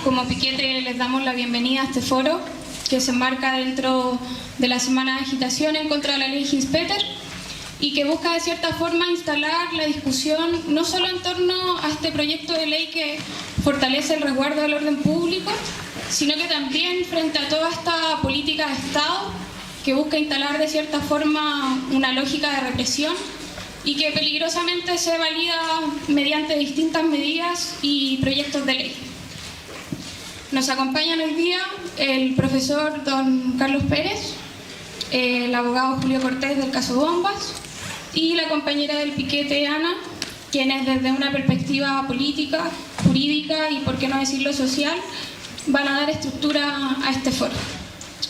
como piquete les damos la bienvenida a este foro que se enmarca dentro de la Semana de Agitación en contra de la ley Hinspeter y que busca de cierta forma instalar la discusión no solo en torno a este proyecto de ley que fortalece el resguardo del orden público, sino que también frente a toda esta política de Estado que busca instalar de cierta forma una lógica de represión y que peligrosamente se valida mediante distintas medidas y proyectos de ley. Nos acompañan hoy día el profesor don Carlos Pérez, el abogado Julio Cortés del caso Bombas y la compañera del piquete Ana, quienes desde una perspectiva política, jurídica y por qué no decirlo social, van a dar estructura a este foro.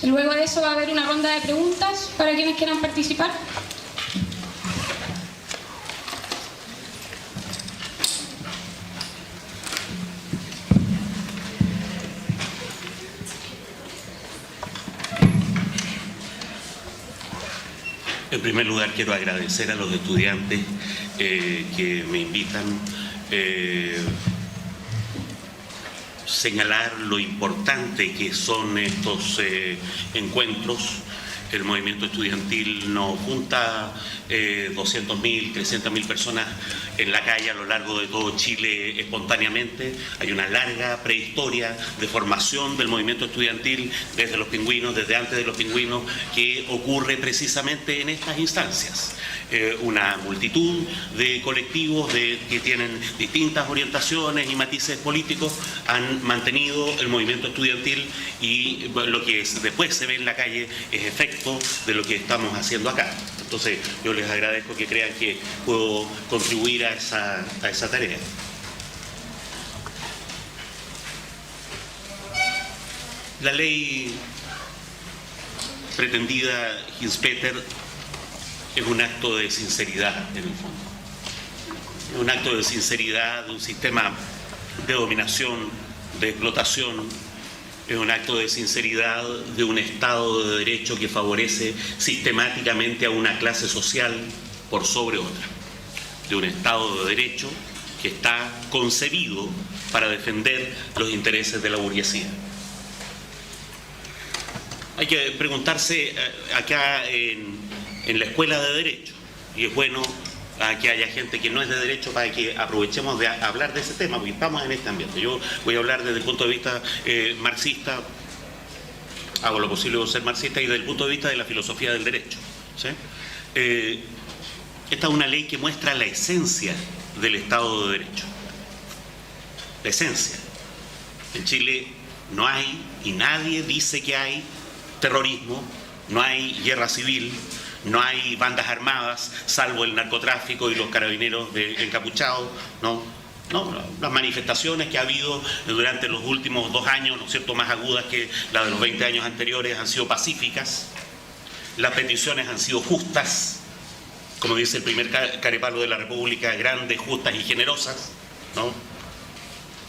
Luego de eso va a haber una ronda de preguntas para quienes quieran participar. En primer lugar, quiero agradecer a los estudiantes que me invitan, señalar lo importante que son estos encuentros. El movimiento estudiantil nos junta 200.000, 300.000 personas en la calle a lo largo de todo Chile espontáneamente. Hay una larga prehistoria de formación del movimiento estudiantil desde los pingüinos, desde antes de los pingüinos, que ocurre precisamente en estas instancias. Una multitud de colectivos que tienen distintas orientaciones y matices políticos han mantenido el movimiento estudiantil y lo que después se ve en la calle es efecto de lo que estamos haciendo acá. Entonces yo les agradezco que crean que puedo contribuir a esa tarea. La ley pretendida Hinspeter es un acto de sinceridad en el fondo. Es un acto de sinceridad de un sistema de dominación, de explotación. Es un acto de sinceridad de un Estado de Derecho que favorece sistemáticamente a una clase social por sobre otra. De un Estado de Derecho que está concebido para defender los intereses de la burguesía. Hay que preguntarse acá en la escuela de Derecho, y es bueno que haya gente que no es de Derecho para que aprovechemos de hablar de ese tema, porque estamos en este ambiente. Yo voy a hablar desde el punto de vista marxista, hago lo posible por ser marxista, y desde el punto de vista de la filosofía del derecho, ¿sí? Esta es una ley que muestra la esencia del Estado de Derecho. La esencia. En Chile no hay, y nadie dice que hay, terrorismo, no hay guerra civil, no hay bandas armadas, salvo el narcotráfico y los carabineros encapuchados, ¿no? Las manifestaciones que ha habido durante los últimos 2 años, ¿no es cierto?, más agudas que las de los 20 años anteriores, han sido pacíficas. Las peticiones han sido justas, como dice el primer carepalo de la República, grandes, justas y generosas, ¿no?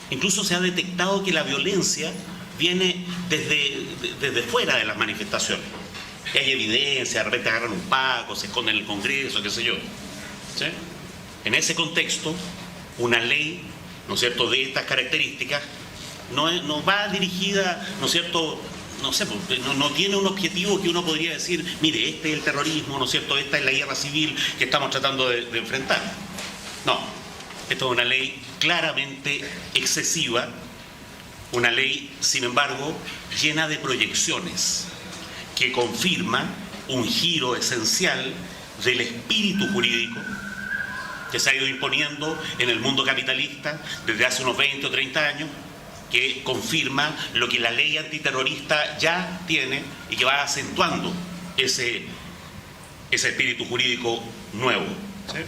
Incluso se ha detectado que la violencia viene desde fuera de las manifestaciones. Que hay evidencia, de repente agarran un paco, se esconden en el Congreso, qué sé yo. ¿Sí? En ese contexto, una ley, ¿no es cierto?, de estas características no va dirigida, ¿no es cierto?, no tiene un objetivo que uno podría decir, mire, este es el terrorismo, ¿no es cierto?, esta es la guerra civil que estamos tratando de enfrentar. No, esto es una ley claramente excesiva, una ley, sin embargo, llena de proyecciones, que confirma un giro esencial del espíritu jurídico que se ha ido imponiendo en el mundo capitalista desde hace unos 20 o 30 años, que confirma lo que la ley antiterrorista ya tiene y que va acentuando ese espíritu jurídico nuevo. ¿Sí?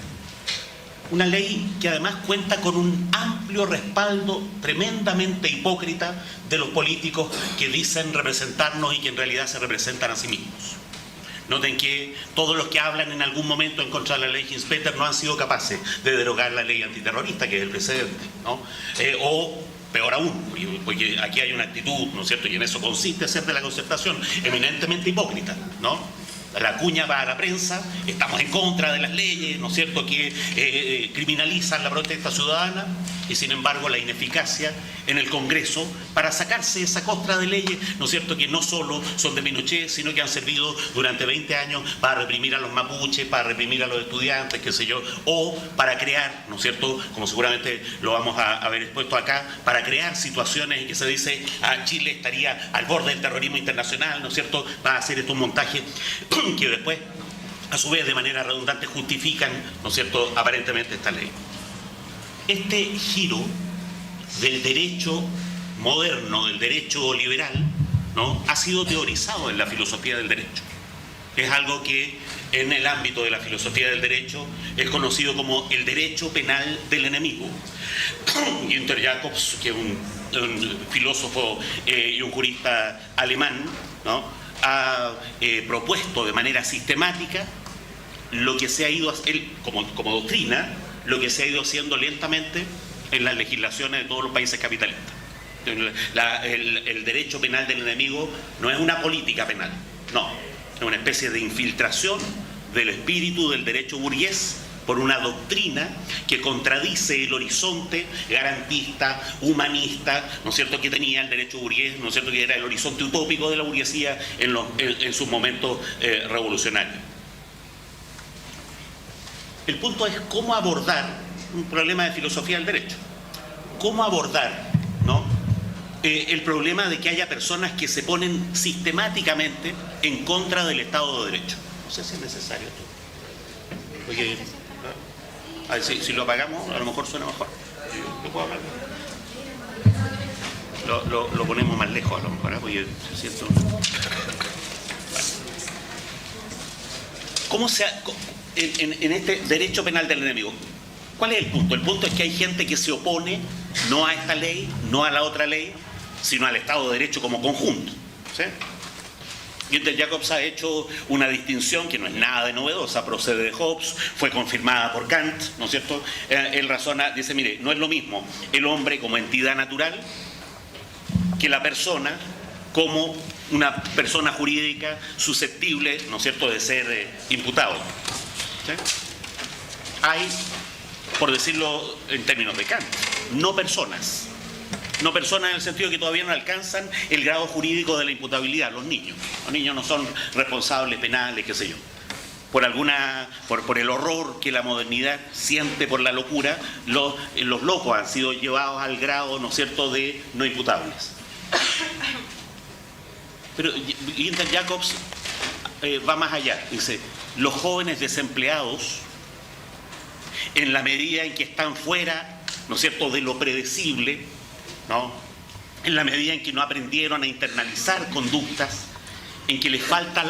Una ley que además cuenta con un amplio respaldo tremendamente hipócrita de los políticos que dicen representarnos y que en realidad se representan a sí mismos. Noten que todos los que hablan en algún momento en contra de la ley Hinspeter no han sido capaces de derogar la ley antiterrorista, que es el precedente, ¿no? O peor aún, porque aquí hay una actitud, ¿no es cierto?, y en eso consiste hacer de la concertación eminentemente hipócrita, ¿no? La cuña va a la prensa, estamos en contra de las leyes, ¿no es cierto?, que criminalizan la protesta ciudadana, y sin embargo la ineficacia en el Congreso para sacarse esa costra de leyes, ¿no es cierto?, que no solo son de Pinochet, sino que han servido durante 20 años para reprimir a los mapuches, para reprimir a los estudiantes, qué sé yo, o para crear, ¿no es cierto?, como seguramente lo vamos a ver expuesto acá, para crear situaciones en que se dice Chile estaría al borde del terrorismo internacional, ¿no es cierto?, para hacer estos montajes que después, a su vez, de manera redundante, justifican, ¿no es cierto?, aparentemente esta ley. Este giro del derecho moderno, del derecho liberal, ¿no?, ha sido teorizado en la filosofía del derecho. Es algo que en el ámbito de la filosofía del derecho es conocido como el derecho penal del enemigo. Günter Jacobs, que es un filósofo y un jurista alemán, ¿no?, ha propuesto de manera sistemática lo que se ha ido, como doctrina, lo que se ha ido haciendo lentamente en las legislaciones de todos los países capitalistas. El derecho penal del enemigo no es una política penal, no, es una especie de infiltración del espíritu del derecho burgués por una doctrina que contradice el horizonte garantista, humanista, ¿no es cierto?, que tenía el derecho burgués, ¿no es cierto?, que era el horizonte utópico de la burguesía en sus momentos revolucionarios. El punto es cómo abordar un problema de filosofía del derecho. Cómo abordar, ¿no?, el problema de que haya personas que se ponen sistemáticamente en contra del Estado de Derecho. No sé si es necesario esto. Porque, a ver, si lo apagamos, a lo mejor suena mejor. Yo puedo hablar. Lo ponemos más lejos, a lo mejor, ¿eh? Porque siento... ¿Cómo se en este derecho penal del enemigo? ¿Cuál es el punto? El punto es que hay gente que se opone no a esta ley, no a la otra ley, sino al Estado de Derecho como conjunto, ¿sí? Günter Jacobs ha hecho una distinción que no es nada de novedosa, procede de Hobbes, fue confirmada por Kant, ¿no es cierto? Él razona, dice, mire, no es lo mismo el hombre como entidad natural que la persona como una persona jurídica susceptible, ¿no es cierto?, de ser imputado, ¿sí? Hay, por decirlo en términos de Kant, no personas en el sentido que todavía no alcanzan el grado jurídico de la imputabilidad, los niños. Los niños no son responsables penales, qué sé yo. Por el horror que la modernidad siente por la locura, los locos han sido llevados al grado, ¿no es cierto?, de no imputables. Pero Günter Jacobs va más allá, dice, los jóvenes desempleados, en la medida en que están fuera, ¿no es cierto?, de lo predecible, ¿no?, en la medida en que no aprendieron a internalizar conductas, en que les falta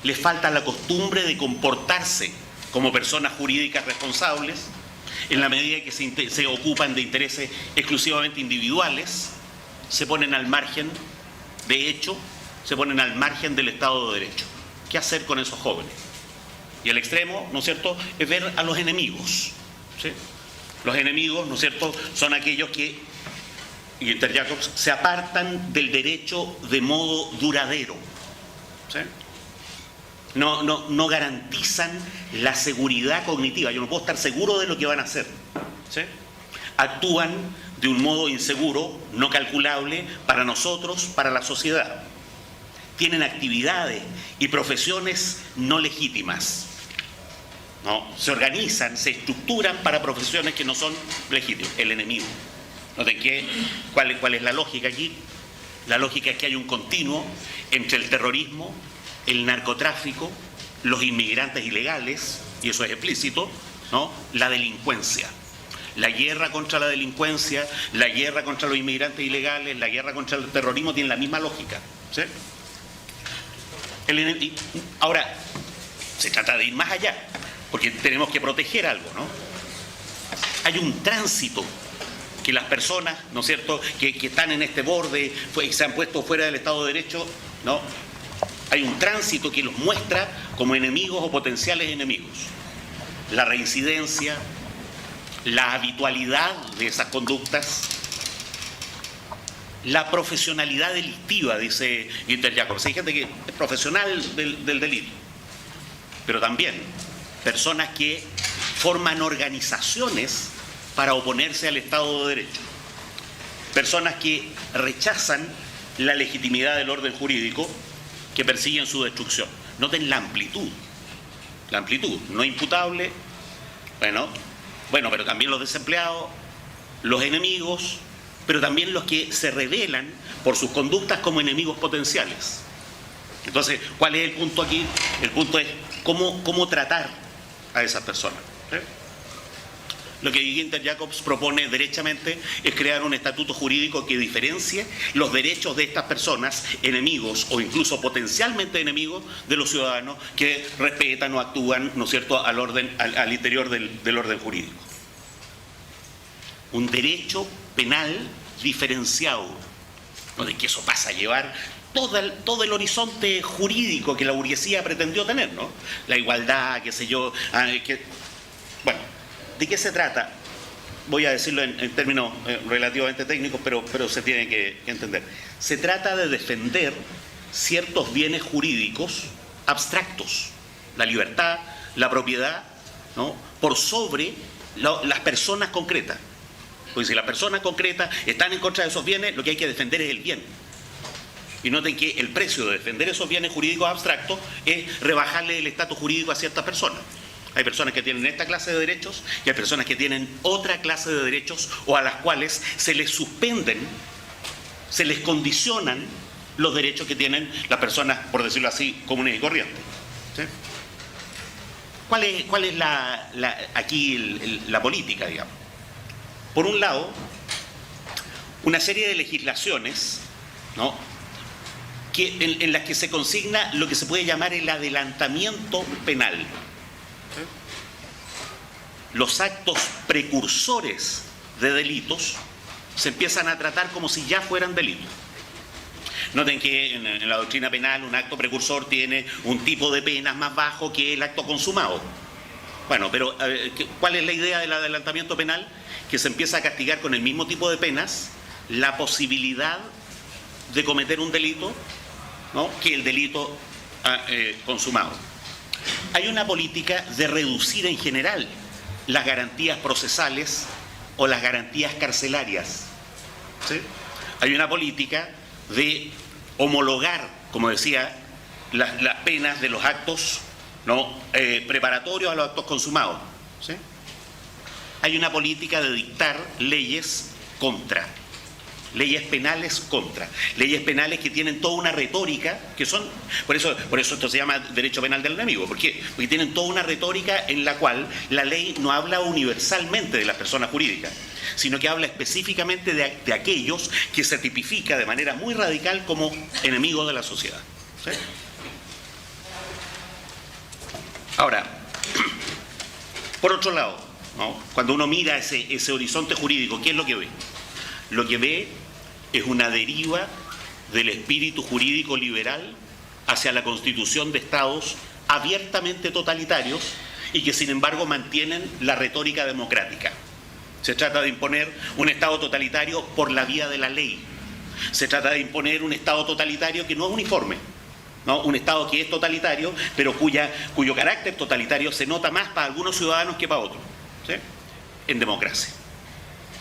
les falta la costumbre de comportarse como personas jurídicas responsables, en la medida en que se ocupan de intereses exclusivamente individuales, se ponen al margen, de hecho, se ponen al margen del Estado de Derecho. ¿Qué hacer con esos jóvenes? Y el extremo, ¿no es cierto?, es ver a los enemigos, ¿sí? Los enemigos, ¿no es cierto?, son aquellos que, Günter Jacobs, se apartan del derecho de modo duradero, ¿sí? No garantizan la seguridad cognitiva. Yo no puedo estar seguro de lo que van a hacer, ¿sí? Actúan de un modo inseguro, no calculable para nosotros, para la sociedad. Tienen actividades y profesiones no legítimas, ¿no? Se organizan, se estructuran para profesiones que no son legítimas. El enemigo. Noten ¿cuál es la lógica aquí? La lógica es que hay un continuo entre el terrorismo, el narcotráfico, los inmigrantes ilegales, y eso es explícito, ¿no?, la delincuencia. La guerra contra la delincuencia, la guerra contra los inmigrantes ilegales, la guerra contra el terrorismo tienen la misma lógica, ¿sí? Ahora, se trata de ir más allá, porque tenemos que proteger algo, ¿no? Hay un tránsito que las personas, ¿no es cierto?, que están en este borde, se han puesto fuera del Estado de Derecho, ¿no? Hay un tránsito que los muestra como enemigos o potenciales enemigos. La reincidencia, la habitualidad de esas conductas, la profesionalidad delictiva, dice Günter Jacobs. Hay gente que es profesional del delito, pero también personas que forman organizaciones para oponerse al Estado de Derecho. Personas que rechazan la legitimidad del orden jurídico, que persiguen su destrucción. Noten la amplitud, no imputable, bueno, pero también los desempleados, los enemigos, pero también los que se revelan por sus conductas como enemigos potenciales. Entonces, ¿cuál es el punto aquí? El punto es cómo tratar a esas personas. ¿Sí? Lo que Günther-Jacobs propone derechamente es crear un estatuto jurídico que diferencie los derechos de estas personas, enemigos o incluso potencialmente enemigos de los ciudadanos que respetan o actúan, ¿no es cierto?, al interior del orden jurídico. Un derecho penal diferenciado, ¿no? De que eso pasa a llevar todo el horizonte jurídico que la burguesía pretendió tener, ¿no? La igualdad, qué sé yo, bueno, ¿de qué se trata? Voy a decirlo en términos relativamente técnicos, pero se tiene que entender. Se trata de defender ciertos bienes jurídicos abstractos, la libertad, la propiedad, ¿no?, por sobre las personas concretas. Porque si las personas concretas están en contra de esos bienes, lo que hay que defender es el bien. Y noten que el precio de defender esos bienes jurídicos abstractos es rebajarle el estatus jurídico a ciertas personas. Hay personas que tienen esta clase de derechos y hay personas que tienen otra clase de derechos o a las cuales se les suspenden, se les condicionan los derechos que tienen las personas, por decirlo así, comunes y corrientes. ¿Sí? ¿Cuál es aquí la política, digamos? Por un lado, una serie de legislaciones, ¿no?, en las que se consigna lo que se puede llamar el adelantamiento penal. Los actos precursores de delitos se empiezan a tratar como si ya fueran delitos. Noten que en la doctrina penal un acto precursor tiene un tipo de penas más bajo que el acto consumado. Bueno, pero ¿cuál es la idea del adelantamiento penal? Que se empieza a castigar con el mismo tipo de penas la posibilidad de cometer un delito, ¿no?, que el delito consumado. Hay una política de reducir en general las garantías procesales o las garantías carcelarias. ¿Sí? Hay una política de homologar, como decía, las penas de los actos, ¿no?, preparatorios a los actos consumados. ¿Sí? Hay una política de dictar leyes contra. Leyes penales contra. Leyes penales que tienen toda una retórica, que son, por eso esto se llama derecho penal del enemigo. ¿Por qué? Porque tienen toda una retórica en la cual la ley no habla universalmente de las personas jurídicas, sino que habla específicamente de aquellos que se tipifica de manera muy radical como enemigos de la sociedad. ¿Sí? Ahora, por otro lado, ¿no?, cuando uno mira ese horizonte jurídico, ¿qué es lo que ve? Lo que ve es una deriva del espíritu jurídico liberal hacia la constitución de estados abiertamente totalitarios y que sin embargo mantienen la retórica democrática. Se trata de imponer un estado totalitario por la vía de la ley. Se trata de imponer un estado totalitario que no es uniforme, ¿no? Un estado que es totalitario, pero cuyo carácter totalitario se nota más para algunos ciudadanos que para otros. ¿Sí? En democracia.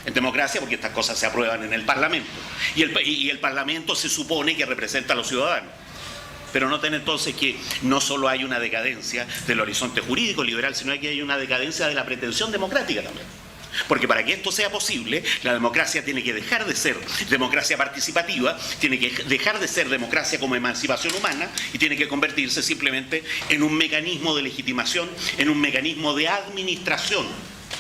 En democracia, porque estas cosas se aprueban en el Parlamento. Y el Parlamento se supone que representa a los ciudadanos. Pero noten entonces que no solo hay una decadencia del horizonte jurídico liberal, sino que hay una decadencia de la pretensión democrática también. Porque para que esto sea posible, la democracia tiene que dejar de ser democracia participativa, tiene que dejar de ser democracia como emancipación humana y tiene que convertirse simplemente en un mecanismo de legitimación, en un mecanismo de administración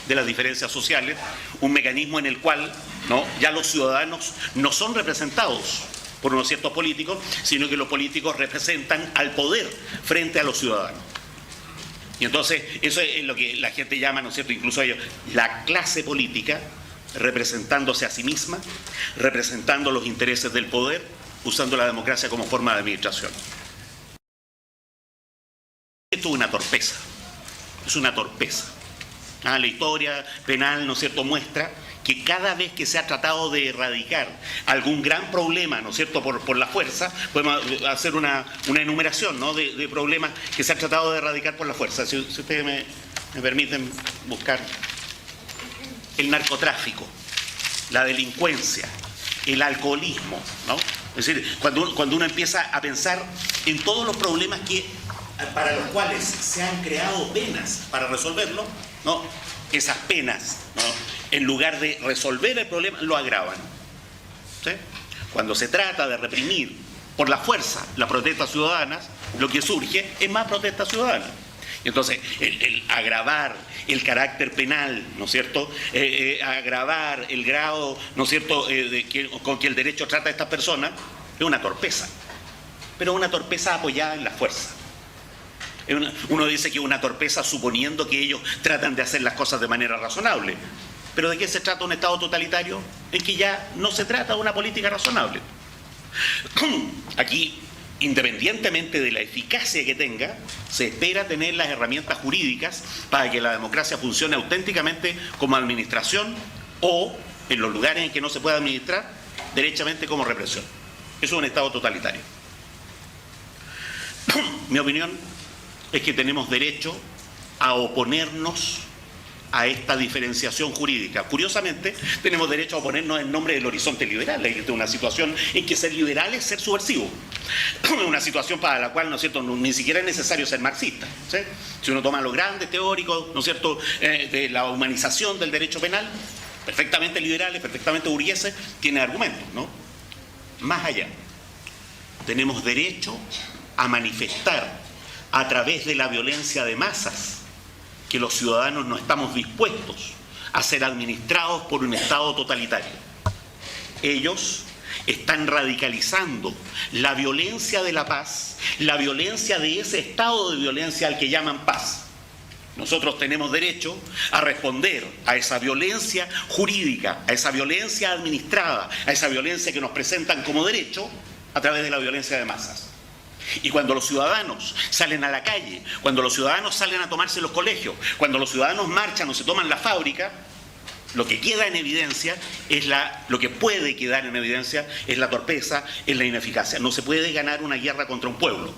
de las diferencias sociales, un mecanismo en el cual, ¿no?, ya los ciudadanos no son representados por unos ciertos políticos, sino que los políticos representan al poder frente a los ciudadanos. Y entonces eso es lo que la gente llama, ¿no es cierto?, incluso ellos, la clase política, representándose a sí misma, representando los intereses del poder, usando la democracia como forma de administración. Esto es una torpeza, es una torpeza. La historia penal, ¿no es cierto?, muestra que cada vez que se ha tratado de erradicar algún gran problema, ¿no es cierto?, por la fuerza, podemos hacer una enumeración, ¿no?, de problemas que se han tratado de erradicar por la fuerza. Si ustedes me permiten buscar el narcotráfico, la delincuencia, el alcoholismo, ¿no? Es decir, cuando uno empieza a pensar en todos los problemas para los cuales se han creado penas para resolverlo, ¿no? Esas penas, ¿no?, en lugar de resolver el problema, lo agravan, ¿sí? Cuando se trata de reprimir por la fuerza las protestas ciudadanas, lo que surge es más protesta ciudadana. Entonces, el agravar el carácter penal, ¿no es cierto?, agravar el grado, ¿no es cierto?, con que el derecho trata a estas personas, es una torpeza, pero una torpeza apoyada en la fuerza. Uno dice que es una torpeza suponiendo que ellos tratan de hacer las cosas de manera razonable. ¿Pero de qué se trata un Estado totalitario? En que ya no se trata de una política razonable. Aquí, independientemente de la eficacia que tenga, se espera tener las herramientas jurídicas para que la democracia funcione auténticamente como administración o, en los lugares en que no se pueda administrar, derechamente como represión. Eso es un Estado totalitario. Mi opinión es que tenemos derecho a oponernos a esta diferenciación jurídica. Curiosamente, tenemos derecho a oponernos en nombre del horizonte liberal. Hay una situación en que ser liberal es ser subversivo. Una situación para la cual, ¿no es cierto?, ni siquiera es necesario ser marxista, ¿sí? Si uno toma los grandes teóricos, ¿no es cierto?, de la humanización del derecho penal, perfectamente liberales, perfectamente burgueses, tiene argumentos, ¿no? Más allá, tenemos derecho a manifestar a través de la violencia de masas que los ciudadanos no estamos dispuestos a ser administrados por un Estado totalitario. Ellos están radicalizando la violencia de la paz, la violencia de ese estado de violencia al que llaman paz. Nosotros tenemos derecho a responder a esa violencia jurídica, a esa violencia administrada, a esa violencia que nos presentan como derecho a través de la violencia de masas. Y cuando los ciudadanos salen a la calle, cuando los ciudadanos salen a tomarse los colegios, cuando los ciudadanos marchan o se toman la fábrica, lo que queda en evidencia es lo que puede quedar en evidencia es la torpeza, es la ineficacia. No se puede ganar una guerra contra un pueblo,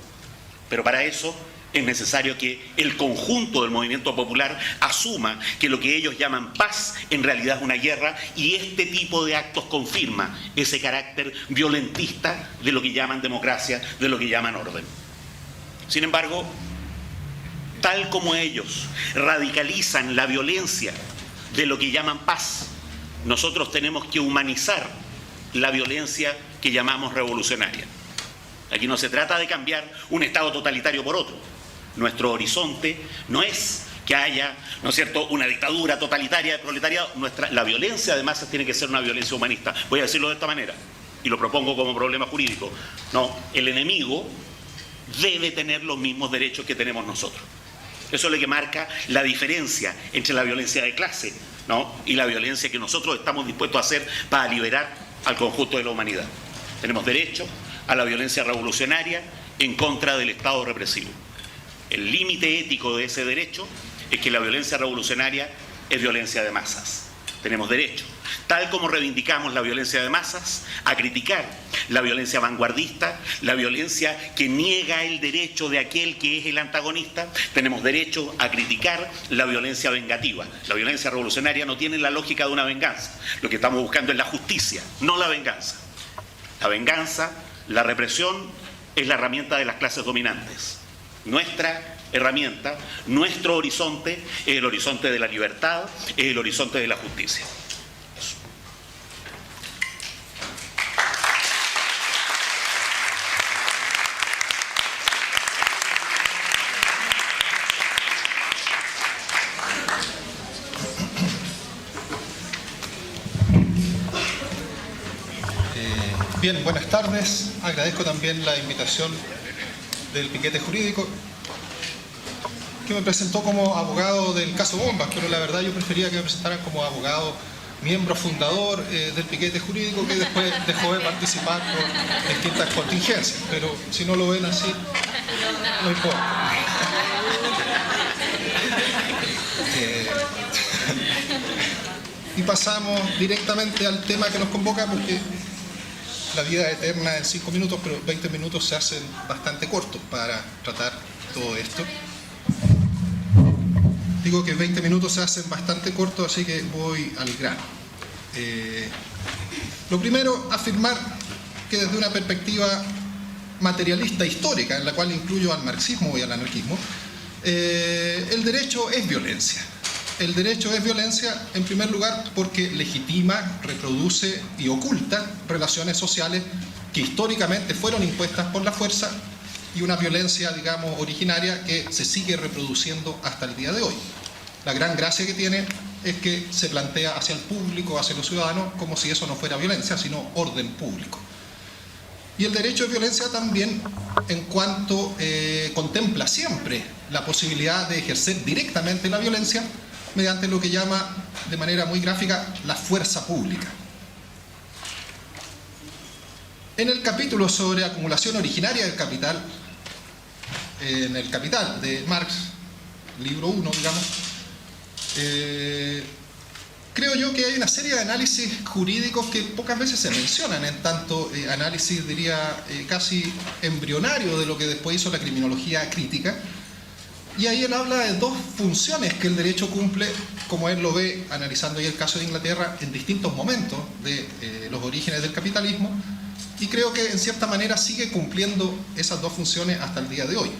pero para eso es necesario que el conjunto del movimiento popular asuma que lo que ellos llaman paz en realidad es una guerra, y este tipo de actos confirma ese carácter violentista de lo que llaman democracia, de lo que llaman orden. Sin embargo, tal como ellos radicalizan la violencia de lo que llaman paz, nosotros tenemos que humanizar la violencia que llamamos revolucionaria. Aquí no se trata de cambiar un Estado totalitario por otro. Nuestro horizonte no es que haya, ¿no es cierto?, una dictadura totalitaria de proletariado. La violencia de masas tiene que ser una violencia humanista. Voy a decirlo de esta manera, y lo propongo como problema jurídico. No, el enemigo debe tener los mismos derechos que tenemos nosotros. Eso es lo que marca la diferencia entre la violencia de clase, ¿no?, y la violencia que nosotros estamos dispuestos a hacer para liberar al conjunto de la humanidad. Tenemos derecho a la violencia revolucionaria en contra del Estado represivo. El límite ético de ese derecho es que la violencia revolucionaria es violencia de masas. Tenemos derecho, tal como reivindicamos la violencia de masas, a criticar la violencia vanguardista, la violencia que niega el derecho de aquel que es el antagonista. Tenemos derecho a criticar la violencia vengativa. La violencia revolucionaria no tiene la lógica de una venganza. Lo que estamos buscando es la justicia, no la venganza. La venganza, la represión, es la herramienta de las clases dominantes. Nuestra herramienta, nuestro horizonte, es el horizonte de la libertad, es el horizonte de la justicia. Bien, buenas tardes. Agradezco también la invitación del piquete jurídico, que me presentó como abogado del caso Bombas, pero la verdad yo prefería que me presentaran como abogado, miembro fundador del piquete jurídico, que después dejó de participar por distintas contingencias, pero si no lo ven así, no importa. Y pasamos directamente al tema que nos convoca, porque la vida es eterna en 5 minutos, pero 20 minutos se hacen bastante cortos para tratar todo esto. Digo que 20 minutos se hacen bastante cortos, así que voy al grano. Lo primero, afirmar que desde una perspectiva materialista histórica, en la cual incluyo al marxismo y al anarquismo, el derecho es violencia. El derecho es violencia, en primer lugar, porque legitima, reproduce y oculta relaciones sociales que históricamente fueron impuestas por la fuerza y una violencia, digamos, originaria que se sigue reproduciendo hasta el día de hoy. La gran gracia que tiene es que se plantea hacia el público, hacia los ciudadanos, como si eso no fuera violencia, sino orden público. Y el derecho de violencia también en cuanto contempla siempre la posibilidad de ejercer directamente la violencia mediante lo que llama de manera muy gráfica la fuerza pública. En el capítulo sobre acumulación originaria del capital, en el Capital de Marx, libro 1, digamos, creo yo que hay una serie de análisis jurídicos que pocas veces se mencionan, en tanto análisis, diría, casi embrionario de lo que después hizo la criminología crítica. Y ahí él habla de dos funciones que el derecho cumple, como él lo ve, analizando ahí el caso de Inglaterra, en distintos momentos de los orígenes del capitalismo, y creo que en cierta manera sigue cumpliendo esas dos funciones hasta el día de hoy.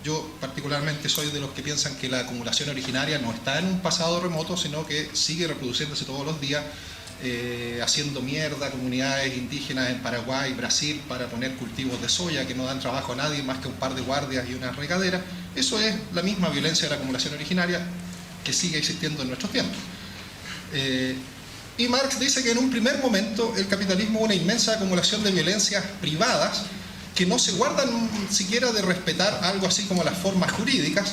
Yo particularmente soy de los que piensan que la acumulación originaria no está en un pasado remoto, sino que sigue reproduciéndose todos los días, haciendo mierda a comunidades indígenas en Paraguay, Brasil, para poner cultivos de soya que no dan trabajo a nadie más que un par de guardias y una regadera. Eso es la misma violencia de la acumulación originaria que sigue existiendo en nuestros tiempos. Y Marx dice que en un primer momento el capitalismo es una inmensa acumulación de violencias privadas que no se guardan siquiera de respetar algo así como las formas jurídicas,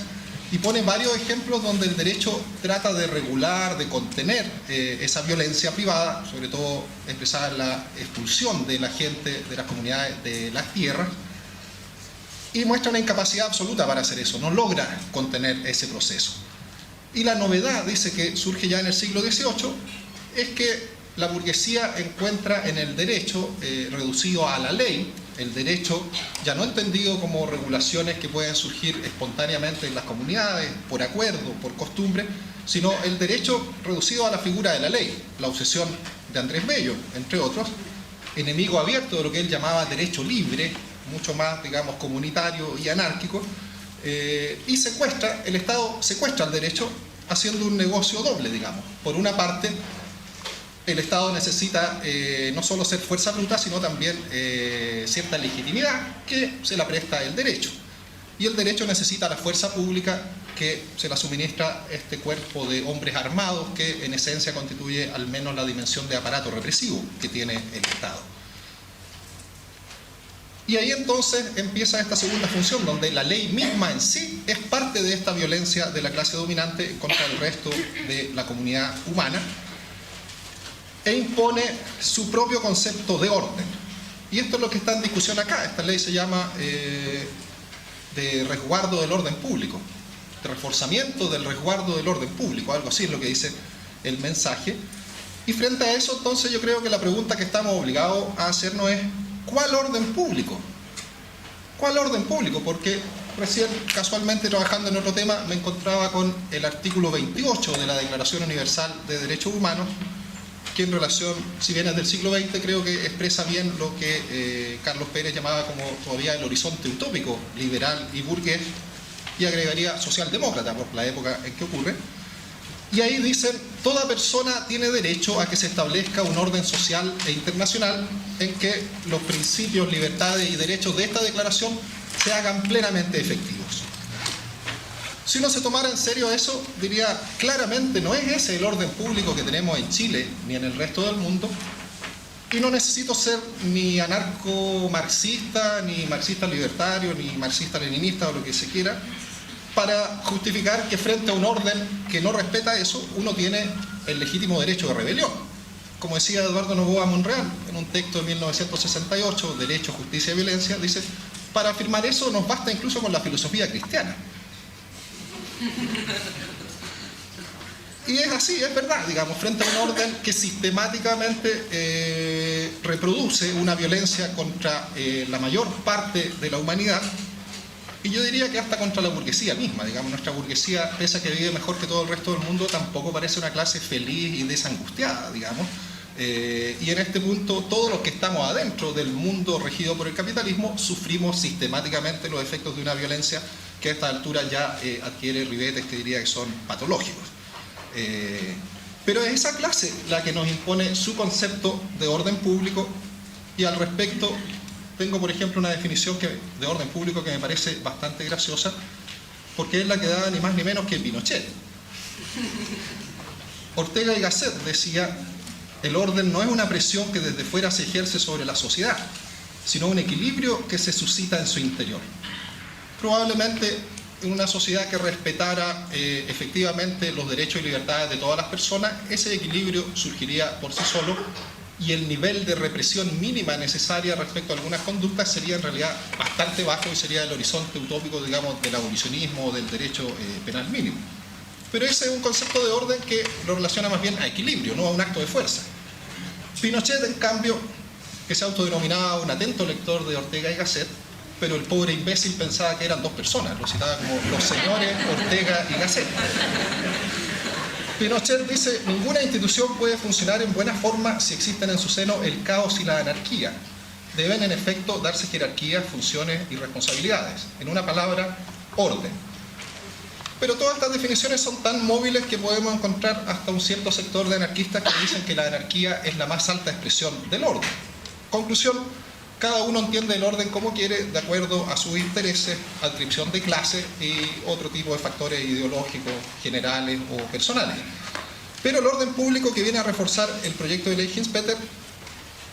y pone varios ejemplos donde el derecho trata de regular, de contener esa violencia privada, sobre todo expresada en la expulsión de la gente de las comunidades de las tierras, y muestra una incapacidad absoluta para hacer eso, no logra contener ese proceso. Y la novedad, dice, que surge ya en el siglo XVIII, es que la burguesía encuentra en el derecho reducido a la ley, el derecho ya no entendido como regulaciones que pueden surgir espontáneamente en las comunidades, por acuerdo, por costumbre, sino el derecho reducido a la figura de la ley, la obsesión de Andrés Bello, entre otros, enemigo abierto de lo que él llamaba derecho libre, mucho más, digamos, comunitario y anárquico, y secuestra, el Estado secuestra el derecho haciendo un negocio doble, digamos. Por una parte, el Estado necesita no solo ser fuerza bruta, sino también cierta legitimidad que se la presta el derecho. Y el derecho necesita la fuerza pública que se la suministra este cuerpo de hombres armados que en esencia constituye al menos la dimensión de aparato represivo que tiene el Estado. Y ahí entonces empieza esta segunda función, donde la ley misma en sí es parte de esta violencia de la clase dominante contra el resto de la comunidad humana, e impone su propio concepto de orden. Y esto es lo que está en discusión acá. Esta ley se llama de resguardo del orden público, de reforzamiento del resguardo del orden público, algo así es lo que dice el mensaje. Y frente a eso, entonces, yo creo que la pregunta que estamos obligados a hacernos es: ¿cuál orden público? ¿Cuál orden público? Porque recién, casualmente trabajando en otro tema, me encontraba con el artículo 28 de la Declaración Universal de Derechos Humanos, que en relación, si bien es del siglo XX, creo que expresa bien lo que Carlos Pérez llamaba como todavía el horizonte utópico, liberal y burgués, y agregaría socialdemócrata por la época en que ocurre. Y ahí dicen: toda persona tiene derecho a que se establezca un orden social e internacional en que los principios, libertades y derechos de esta declaración se hagan plenamente efectivos. Si uno se tomara en serio eso, diría: claramente no es ese el orden público que tenemos en Chile ni en el resto del mundo, y no necesito ser ni anarco-marxista, ni marxista-libertario, ni marxista-leninista o lo que se quiera, para justificar que frente a un orden que no respeta eso, uno tiene el legítimo derecho de rebelión. Como decía Eduardo Noboa Monreal en un texto de 1968, Derecho, Justicia y Violencia, dice: para afirmar eso nos basta incluso con la filosofía cristiana. Y es así, es verdad, digamos, frente a un orden que sistemáticamente reproduce una violencia contra la mayor parte de la humanidad, Y yo diría que hasta contra la burguesía misma, digamos, nuestra burguesía, pese a que vive mejor que todo el resto del mundo, tampoco parece una clase feliz y desangustiada, digamos. Y en este punto, todos los que estamos adentro del mundo regido por el capitalismo, sufrimos sistemáticamente los efectos de una violencia que a esta altura ya adquiere ribetes que diría que son patológicos. Pero es esa clase la que nos impone su concepto de orden público, y al respecto tengo, por ejemplo, una definición de orden público que me parece bastante graciosa, porque es la que da ni más ni menos que Pinochet. Ortega y Gasset decía: el orden no es una presión que desde fuera se ejerce sobre la sociedad, sino un equilibrio que se suscita en su interior. Probablemente en una sociedad que respetara efectivamente los derechos y libertades de todas las personas, ese equilibrio surgiría por sí solo, y el nivel de represión mínima necesaria respecto a algunas conductas sería en realidad bastante bajo y sería el horizonte utópico, digamos, del abolicionismo o del derecho penal mínimo. Pero ese es un concepto de orden que lo relaciona más bien a equilibrio, no a un acto de fuerza. Pinochet, en cambio, que se autodenominaba un atento lector de Ortega y Gasset, pero el pobre imbécil pensaba que eran dos personas, lo citaba como los señores Ortega y Gasset. Pinochet dice: ninguna institución puede funcionar en buena forma si existen en su seno el caos y la anarquía. Deben, en efecto, darse jerarquías, funciones y responsabilidades. En una palabra, orden. Pero todas estas definiciones son tan móviles que podemos encontrar hasta un cierto sector de anarquistas que dicen que la anarquía es la más alta expresión del orden. Conclusión: cada uno entiende el orden como quiere, de acuerdo a sus intereses, adscripción de clase y otro tipo de factores ideológicos, generales o personales. Pero el orden público que viene a reforzar el proyecto de ley Hinz-Peter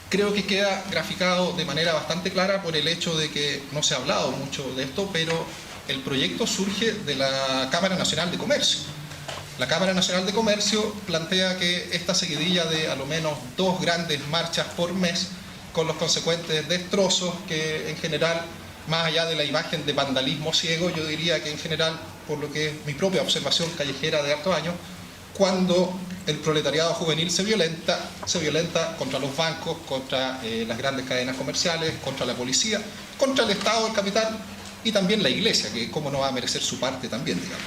creo que queda graficado de manera bastante clara por el hecho de que no se ha hablado mucho de esto, pero el proyecto surge de la Cámara Nacional de Comercio. La Cámara Nacional de Comercio plantea que esta seguidilla de a lo menos 2 grandes marchas por mes, con los consecuentes destrozos que en general, más allá de la imagen de vandalismo ciego, yo diría que en general, por lo que es mi propia observación callejera de hartos años, cuando el proletariado juvenil se violenta contra los bancos, contra las grandes cadenas comerciales, contra la policía, contra el Estado, el capital y también la Iglesia, que cómo no va a merecer su parte también, digamos.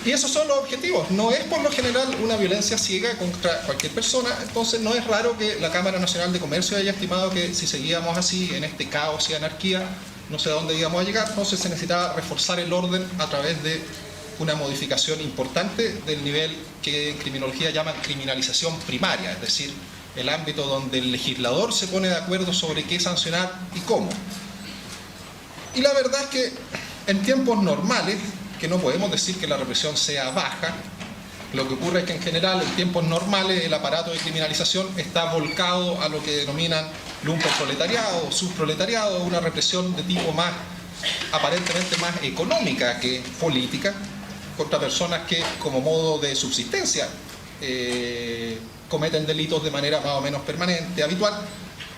Y esos son los objetivos. No es por lo general una violencia ciega contra cualquier persona, entonces no es raro que la Cámara Nacional de Comercio haya estimado que si seguíamos así en este caos y anarquía, no sé a dónde íbamos a llegar, entonces se necesitaba reforzar el orden a través de una modificación importante del nivel que en criminología llaman criminalización primaria, es decir, el ámbito donde el legislador se pone de acuerdo sobre qué sancionar y cómo. Y la verdad es que en tiempos normales, que no podemos decir que la represión sea baja, lo que ocurre es que en general en tiempos normales el aparato de criminalización está volcado a lo que denominan lumpenproletariado o subproletariado, una represión de tipo más, aparentemente más económica que política, contra personas que como modo de subsistencia cometen delitos de manera más o menos permanente, habitual.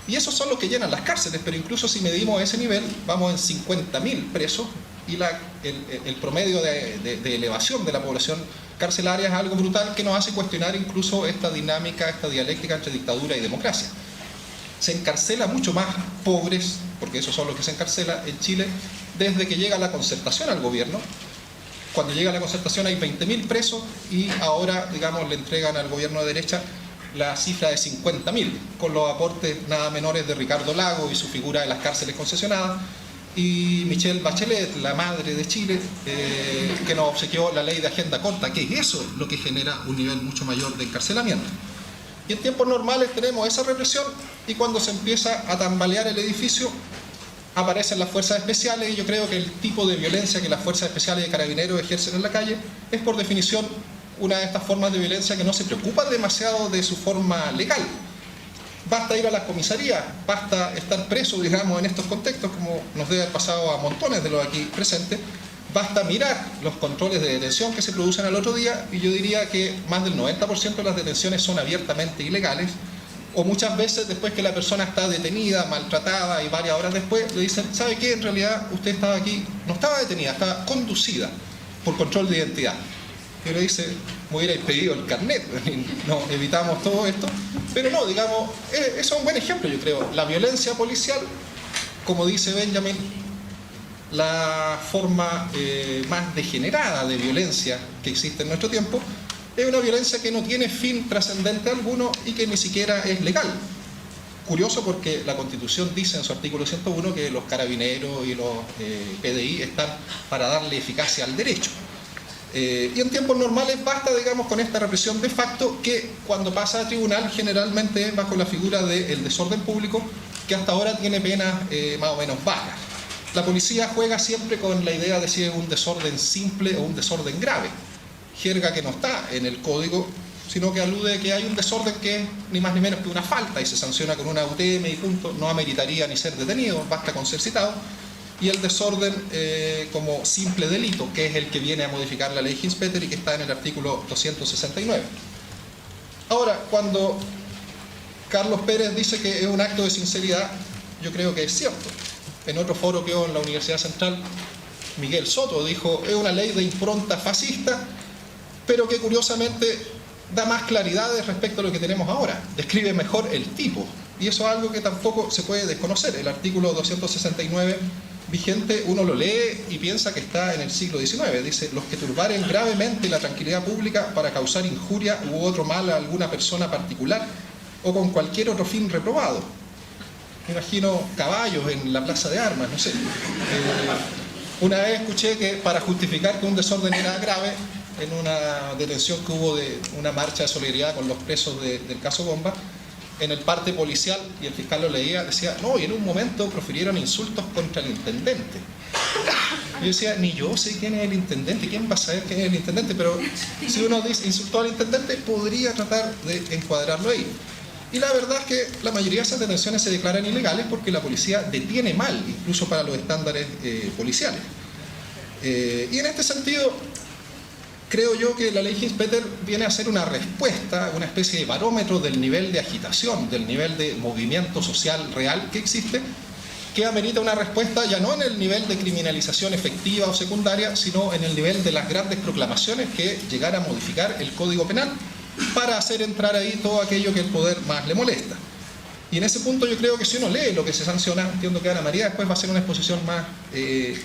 Y esos son los que llenan las cárceles, pero incluso si medimos ese nivel, vamos en 50.000 presos, y el promedio de elevación de la población carcelaria es algo brutal que nos hace cuestionar incluso esta dinámica, esta dialéctica entre dictadura y democracia. Se encarcela mucho más pobres, porque esos son los que se encarcela en Chile, desde que llega la concertación al gobierno. Cuando llega la concertación hay 20.000 presos y ahora, digamos, le entregan al gobierno de derecha la cifra de 50.000, con los aportes nada menores de Ricardo Lagos y su figura de las cárceles concesionadas, y Michelle Bachelet, la madre de Chile, que nos obsequió la ley de agenda corta, que es eso lo que genera un nivel mucho mayor de encarcelamiento. Y en tiempos normales tenemos esa represión, y cuando se empieza a tambalear el edificio aparecen las fuerzas especiales, y yo creo que el tipo de violencia que las fuerzas especiales de carabineros ejercen en la calle es por definición una de estas formas de violencia que no se preocupa demasiado de su forma legal. Basta ir a las comisarías, basta estar preso, digamos, en estos contextos, como nos debe haber pasado a montones de los aquí presentes, basta mirar los controles de detención que se producen al otro día, y yo diría que más del 90% de las detenciones son abiertamente ilegales, o muchas veces después que la persona está detenida, maltratada, y varias horas después le dicen: ¿sabe qué? En realidad usted estaba aquí, no estaba detenida, estaba conducida por control de identidad. Y le dice: me hubiera pedido el carnet, no, evitamos todo esto. Pero no, digamos, eso es un buen ejemplo, yo creo. La violencia policial, como dice Benjamin, la forma más degenerada de violencia que existe en nuestro tiempo. Es una violencia que no tiene fin trascendente alguno y que ni siquiera es legal. Curioso porque la Constitución dice en su artículo 101 que los carabineros y los PDI están para darle eficacia al derecho. Y en tiempos normales basta, digamos, con esta represión de facto que cuando pasa a tribunal generalmente es bajo la figura del desorden público, que hasta ahora tiene penas más o menos bajas. La policía juega siempre con la idea de si es un desorden simple o un desorden grave, jerga que no está en el código, sino que alude a que hay un desorden que es ni más ni menos que una falta y se sanciona con una UTM y punto, no ameritaría ni ser detenido, basta con ser citado. Y el desorden como simple delito, que es el que viene a modificar la ley Hinspeter y que está en el artículo 269. Ahora, cuando Carlos Pérez dice que es un acto de sinceridad, yo creo que es cierto. En otro foro que hubo en la Universidad Central, Miguel Soto dijo, es una ley de impronta fascista, pero que curiosamente da más claridades respecto a lo que tenemos ahora, describe mejor el tipo, y eso es algo que tampoco se puede desconocer. El artículo 269 vigente, uno lo lee y piensa que está en el siglo XIX, dice, los que turbaren gravemente la tranquilidad pública para causar injuria u otro mal a alguna persona particular o con cualquier otro fin reprobado. Me imagino caballos en la plaza de armas, no sé. Una vez escuché que para justificar que un desorden era grave, en una detención que hubo de una marcha de solidaridad con los presos del caso Bomba, en el parte policial, y el fiscal lo leía, decía, no, y en un momento profirieron insultos contra el intendente. Yo decía, ni yo sé quién es el intendente, quién va a saber quién es el intendente, pero si uno dice insultó al intendente, podría tratar de encuadrarlo ahí. Y la verdad es que la mayoría de esas detenciones se declaran ilegales porque la policía detiene mal, incluso para los estándares policiales. Y en este sentido, creo yo que la ley Hinspeter viene a ser una respuesta, una especie de barómetro del nivel de agitación, del nivel de movimiento social real que existe, que amerita una respuesta ya no en el nivel de criminalización efectiva o secundaria, sino en el nivel de las grandes proclamaciones que llegan a modificar el Código Penal para hacer entrar ahí todo aquello que el poder más le molesta. Y en ese punto yo creo que si uno lee lo que se sanciona, entiendo que Ana María después va a hacer una exposición más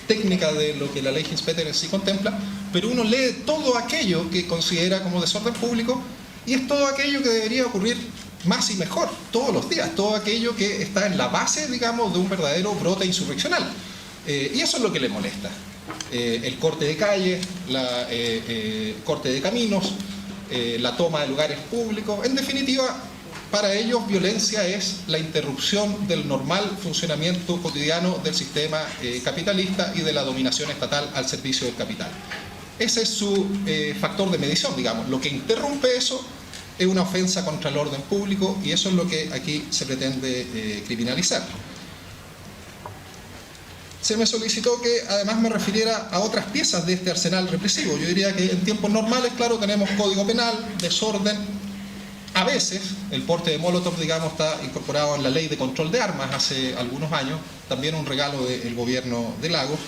técnica de lo que la ley Hinspeter en sí contempla, pero uno lee todo aquello que considera como desorden público y es todo aquello que debería ocurrir más y mejor, todos los días, todo aquello que está en la base, digamos, de un verdadero brote insurreccional. Y eso es lo que le molesta. El corte de calles, corte de caminos, la toma de lugares públicos, en definitiva, para ellos violencia es la interrupción del normal funcionamiento cotidiano del sistema capitalista y de la dominación estatal al servicio del capital. Ese es su factor de medición, digamos. Lo que interrumpe eso es una ofensa contra el orden público y eso es lo que aquí se pretende criminalizar. Se me solicitó que además me refiriera a otras piezas de este arsenal represivo. Yo diría que en tiempos normales, claro, tenemos código penal, desorden. A veces el porte de Molotov, digamos, está incorporado en la ley de control de armas hace algunos años, también un regalo del gobierno de Lagos,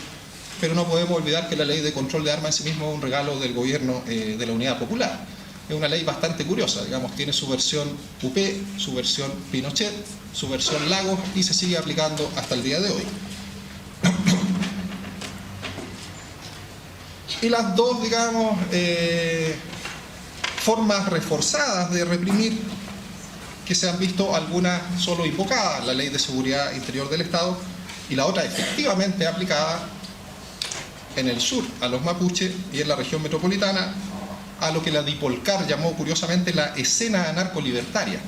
pero no podemos olvidar que la ley de control de armas en sí mismo es un regalo del gobierno de la Unidad Popular. Es una ley bastante curiosa, digamos, tiene su versión UP, su versión Pinochet, su versión Lagos y se sigue aplicando hasta el día de hoy. Y las dos, digamos, formas reforzadas de reprimir, que se han visto algunas solo invocadas, la Ley de Seguridad Interior del Estado, y la otra efectivamente aplicada en el sur a los mapuches y en la región metropolitana a lo que la Dipolcar llamó curiosamente la escena anarcolibertaria.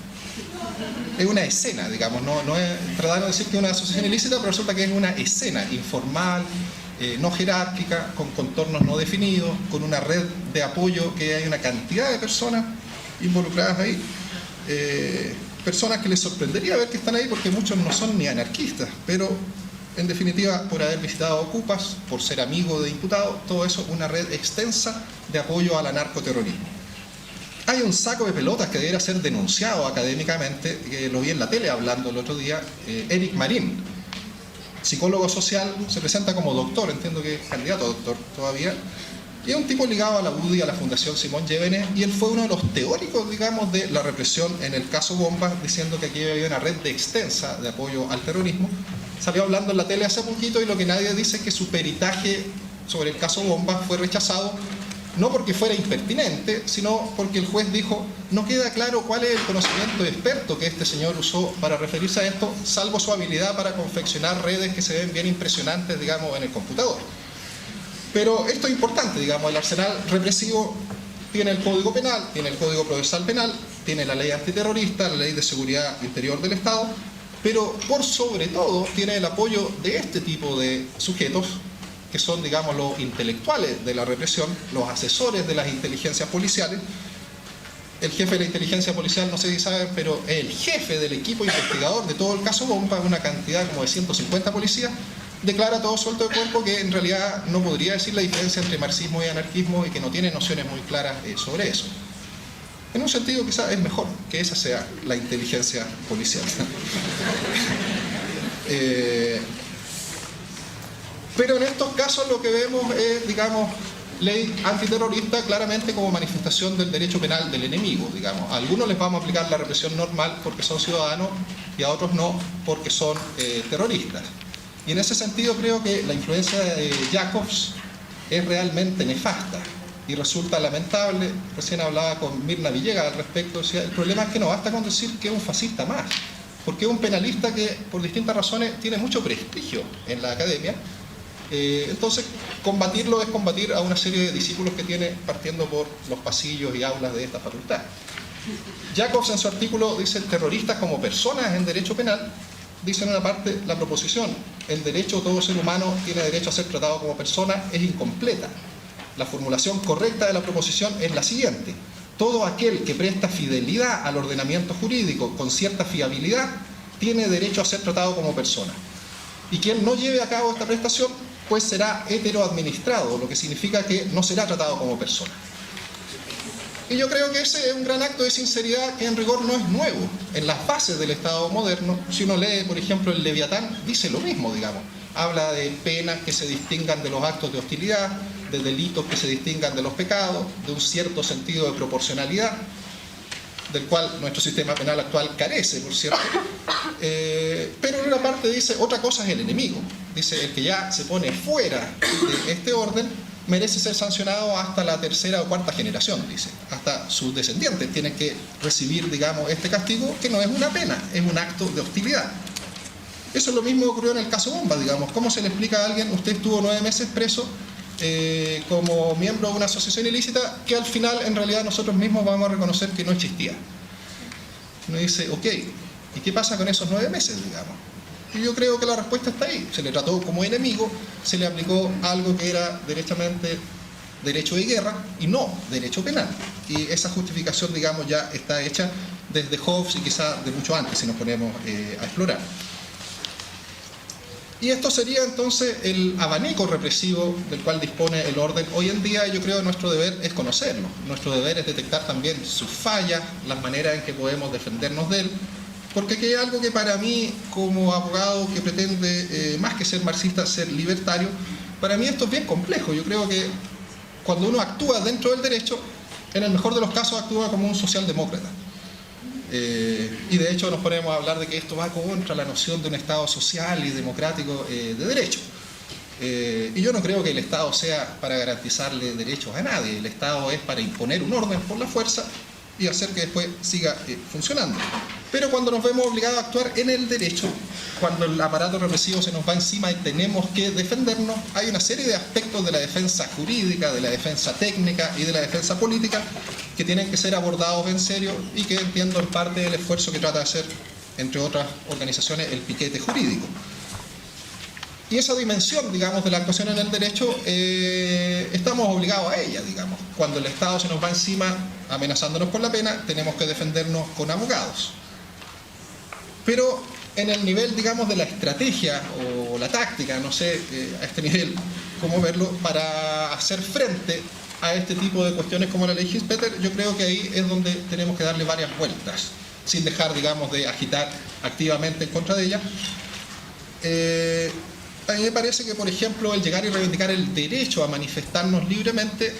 Es una escena, digamos, no es tratar de decir que es una asociación ilícita, pero resulta que es una escena informal, no jerárquica, con contornos no definidos, con una red de apoyo que hay una cantidad de personas involucradas ahí. Personas que les sorprendería ver que están ahí porque muchos no son ni anarquistas, pero en definitiva por haber visitado Ocupas, por ser amigo de imputados, todo eso, una red extensa de apoyo al anarcoterrorismo. Hay un saco de pelotas que debería ser denunciado académicamente, que lo vi en la tele hablando el otro día, Eric Marín, psicólogo social, se presenta como doctor, entiendo que es candidato a doctor todavía, y es un tipo ligado a la UDI, a la Fundación Simón Llévenes, y él fue uno de los teóricos, digamos, de la represión en el caso Bombas, diciendo que aquí había una red extensa de apoyo al terrorismo, salió hablando en la tele hace poquito y lo que nadie dice es que su peritaje sobre el caso Bombas fue rechazado, no porque fuera impertinente, sino porque el juez dijo, no queda claro cuál es el conocimiento experto que este señor usó para referirse a esto, salvo su habilidad para confeccionar redes que se ven bien impresionantes, digamos, en el computador. Pero esto es importante, digamos, el arsenal represivo tiene el Código Penal, tiene el Código Procesal Penal, tiene la ley antiterrorista, la ley de seguridad interior del Estado, pero por sobre todo tiene el apoyo de este tipo de sujetos, que son, digamos, los intelectuales de la represión, los asesores de las inteligencias policiales. El jefe de la inteligencia policial, no sé si saben, pero es el jefe del equipo investigador de todo el caso Bomba, una cantidad como de 150 policías, declara todo suelto de cuerpo que en realidad no podría decir la diferencia entre marxismo y anarquismo y que no tiene nociones muy claras sobre eso. En un sentido quizás es mejor que esa sea la inteligencia policial. Pero en estos casos lo que vemos es, digamos, ley antiterrorista claramente como manifestación del derecho penal del enemigo, digamos. A algunos les vamos a aplicar la represión normal porque son ciudadanos y a otros no porque son terroristas. Y en ese sentido creo que la influencia de Jacobs es realmente nefasta y resulta lamentable. Recién hablaba con Mirna Villegas al respecto, decía, el problema es que no basta con decir que es un fascista más, porque es un penalista que por distintas razones tiene mucho prestigio en la academia. Entonces, combatirlo es combatir a una serie de discípulos que tiene partiendo por los pasillos y aulas de esta facultad. Jacobs en su artículo dice, terroristas como personas en derecho penal, dice en una parte, la proposición, el derecho de todo ser humano tiene derecho a ser tratado como persona, es incompleta. La formulación correcta de la proposición es la siguiente, todo aquel que presta fidelidad al ordenamiento jurídico con cierta fiabilidad, tiene derecho a ser tratado como persona. Y quien no lleve a cabo esta prestación, pues será heteroadministrado, lo que significa que no será tratado como persona. Y yo creo que ese es un gran acto de sinceridad que en rigor no es nuevo. En las bases del Estado moderno, si uno lee, por ejemplo, el Leviatán, dice lo mismo, digamos. Habla de penas que se distingan de los actos de hostilidad, de delitos que se distingan de los pecados, de un cierto sentido de proporcionalidad, del cual nuestro sistema penal actual carece, por cierto. Pero en una parte dice, otra cosa es el enemigo. Dice, el que ya se pone fuera de este orden merece ser sancionado hasta la tercera o cuarta generación, dice. Hasta sus descendientes tienen que recibir, digamos, este castigo, que no es una pena, es un acto de hostilidad. Eso es lo mismo que ocurrió en el caso Bomba, digamos. ¿Cómo se le explica a alguien, usted estuvo 9 meses preso como miembro de una asociación ilícita, que al final, en realidad, nosotros mismos vamos a reconocer que no existía? Uno dice, ok, ¿y qué pasa con esos 9 meses, digamos? Y yo creo que la respuesta está ahí. Se le trató como enemigo, se le aplicó algo que era derechamente derecho de guerra y no derecho penal. Y esa justificación, digamos, ya está hecha desde Hobbes y quizá de mucho antes, si nos ponemos a explorar. Y esto sería entonces el abanico represivo del cual dispone el orden hoy en día, y yo creo que nuestro deber es conocerlo. Nuestro deber es detectar también sus fallas, las maneras en que podemos defendernos de él, porque aquí hay algo que para mí, como abogado que pretende, más que ser marxista, ser libertario, para mí esto es bien complejo. Yo creo que cuando uno actúa dentro del derecho, en el mejor de los casos actúa como un socialdemócrata. Y de hecho nos ponemos a hablar de que esto va contra la noción de un Estado social y democrático de derecho. Y yo no creo que el Estado sea para garantizarle derechos a nadie. El Estado es para imponer un orden por la fuerza y hacer que después siga funcionando. Pero cuando nos vemos obligados a actuar en el derecho, cuando el aparato represivo se nos va encima y tenemos que defendernos, hay una serie de aspectos de la defensa jurídica, de la defensa técnica y de la defensa política que tienen que ser abordados en serio y que entiendo en parte del esfuerzo que trata de hacer, entre otras organizaciones, el piquete jurídico. Y esa dimensión, digamos, de la actuación en el derecho, estamos obligados a ella, digamos. Cuando el Estado se nos va encima amenazándonos con la pena, tenemos que defendernos con abogados. Pero en el nivel, digamos, de la estrategia o la táctica, no sé a este nivel cómo verlo, para hacer frente a este tipo de cuestiones como la ley Hinspeter, yo creo que ahí es donde tenemos que darle varias vueltas, sin dejar, digamos, de agitar activamente en contra de ella. A mí me parece que, por ejemplo, el llegar y reivindicar el derecho a manifestarnos libremente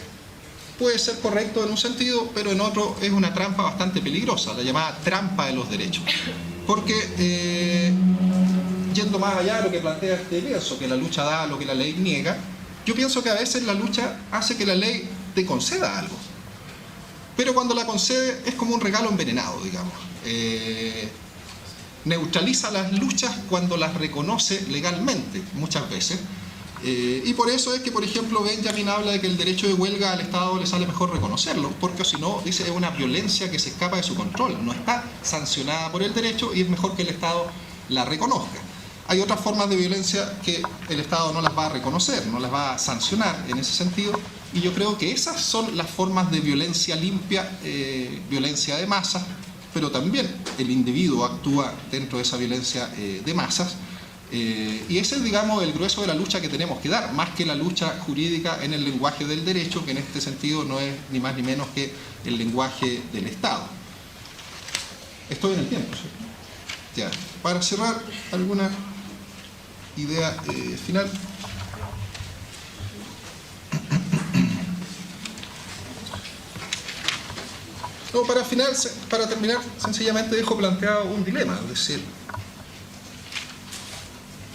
puede ser correcto en un sentido, pero en otro es una trampa bastante peligrosa, la llamada trampa de los derechos. Porque yendo más allá de lo que plantea este lienzo, que la lucha da lo que la ley niega, yo pienso que a veces la lucha hace que la ley te conceda algo. Pero cuando la concede es como un regalo envenenado, digamos. Neutraliza las luchas cuando las reconoce legalmente, muchas veces. Y por eso es que, por ejemplo, Benjamin habla de que el derecho de huelga al Estado le sale mejor reconocerlo, porque si no, dice, es una violencia que se escapa de su control, no está sancionada por el derecho y es mejor que el Estado la reconozca. Hay otras formas de violencia que el Estado no las va a reconocer, no las va a sancionar en ese sentido, y yo creo que esas son las formas de violencia limpia, violencia de masas, pero también el individuo actúa dentro de esa violencia de masas, y ese es, digamos, el grueso de la lucha que tenemos que dar, más que la lucha jurídica en el lenguaje del derecho, que en este sentido no es ni más ni menos que el lenguaje del Estado. Estoy en el tiempo, ¿sí? Ya. Para cerrar, alguna idea final. No, para terminar, sencillamente dejo planteado un dilema, es decir,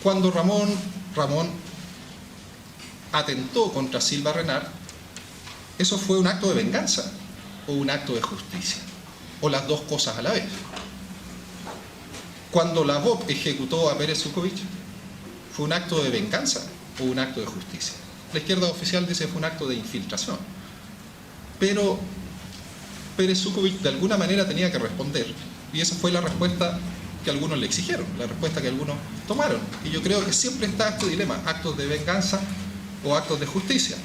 cuando Ramón atentó contra Silva Renard, ¿eso fue un acto de venganza o un acto de justicia? O las dos cosas a la vez. Cuando la BOP ejecutó a Pérez Zukovich, ¿fue un acto de venganza o un acto de justicia? La izquierda oficial dice que fue un acto de infiltración. Pero Pérez Zukovich de alguna manera tenía que responder, y esa fue la respuesta que algunos le exigieron, la respuesta que algunos tomaron. Y yo creo que siempre está este dilema, actos de venganza o actos de justicia.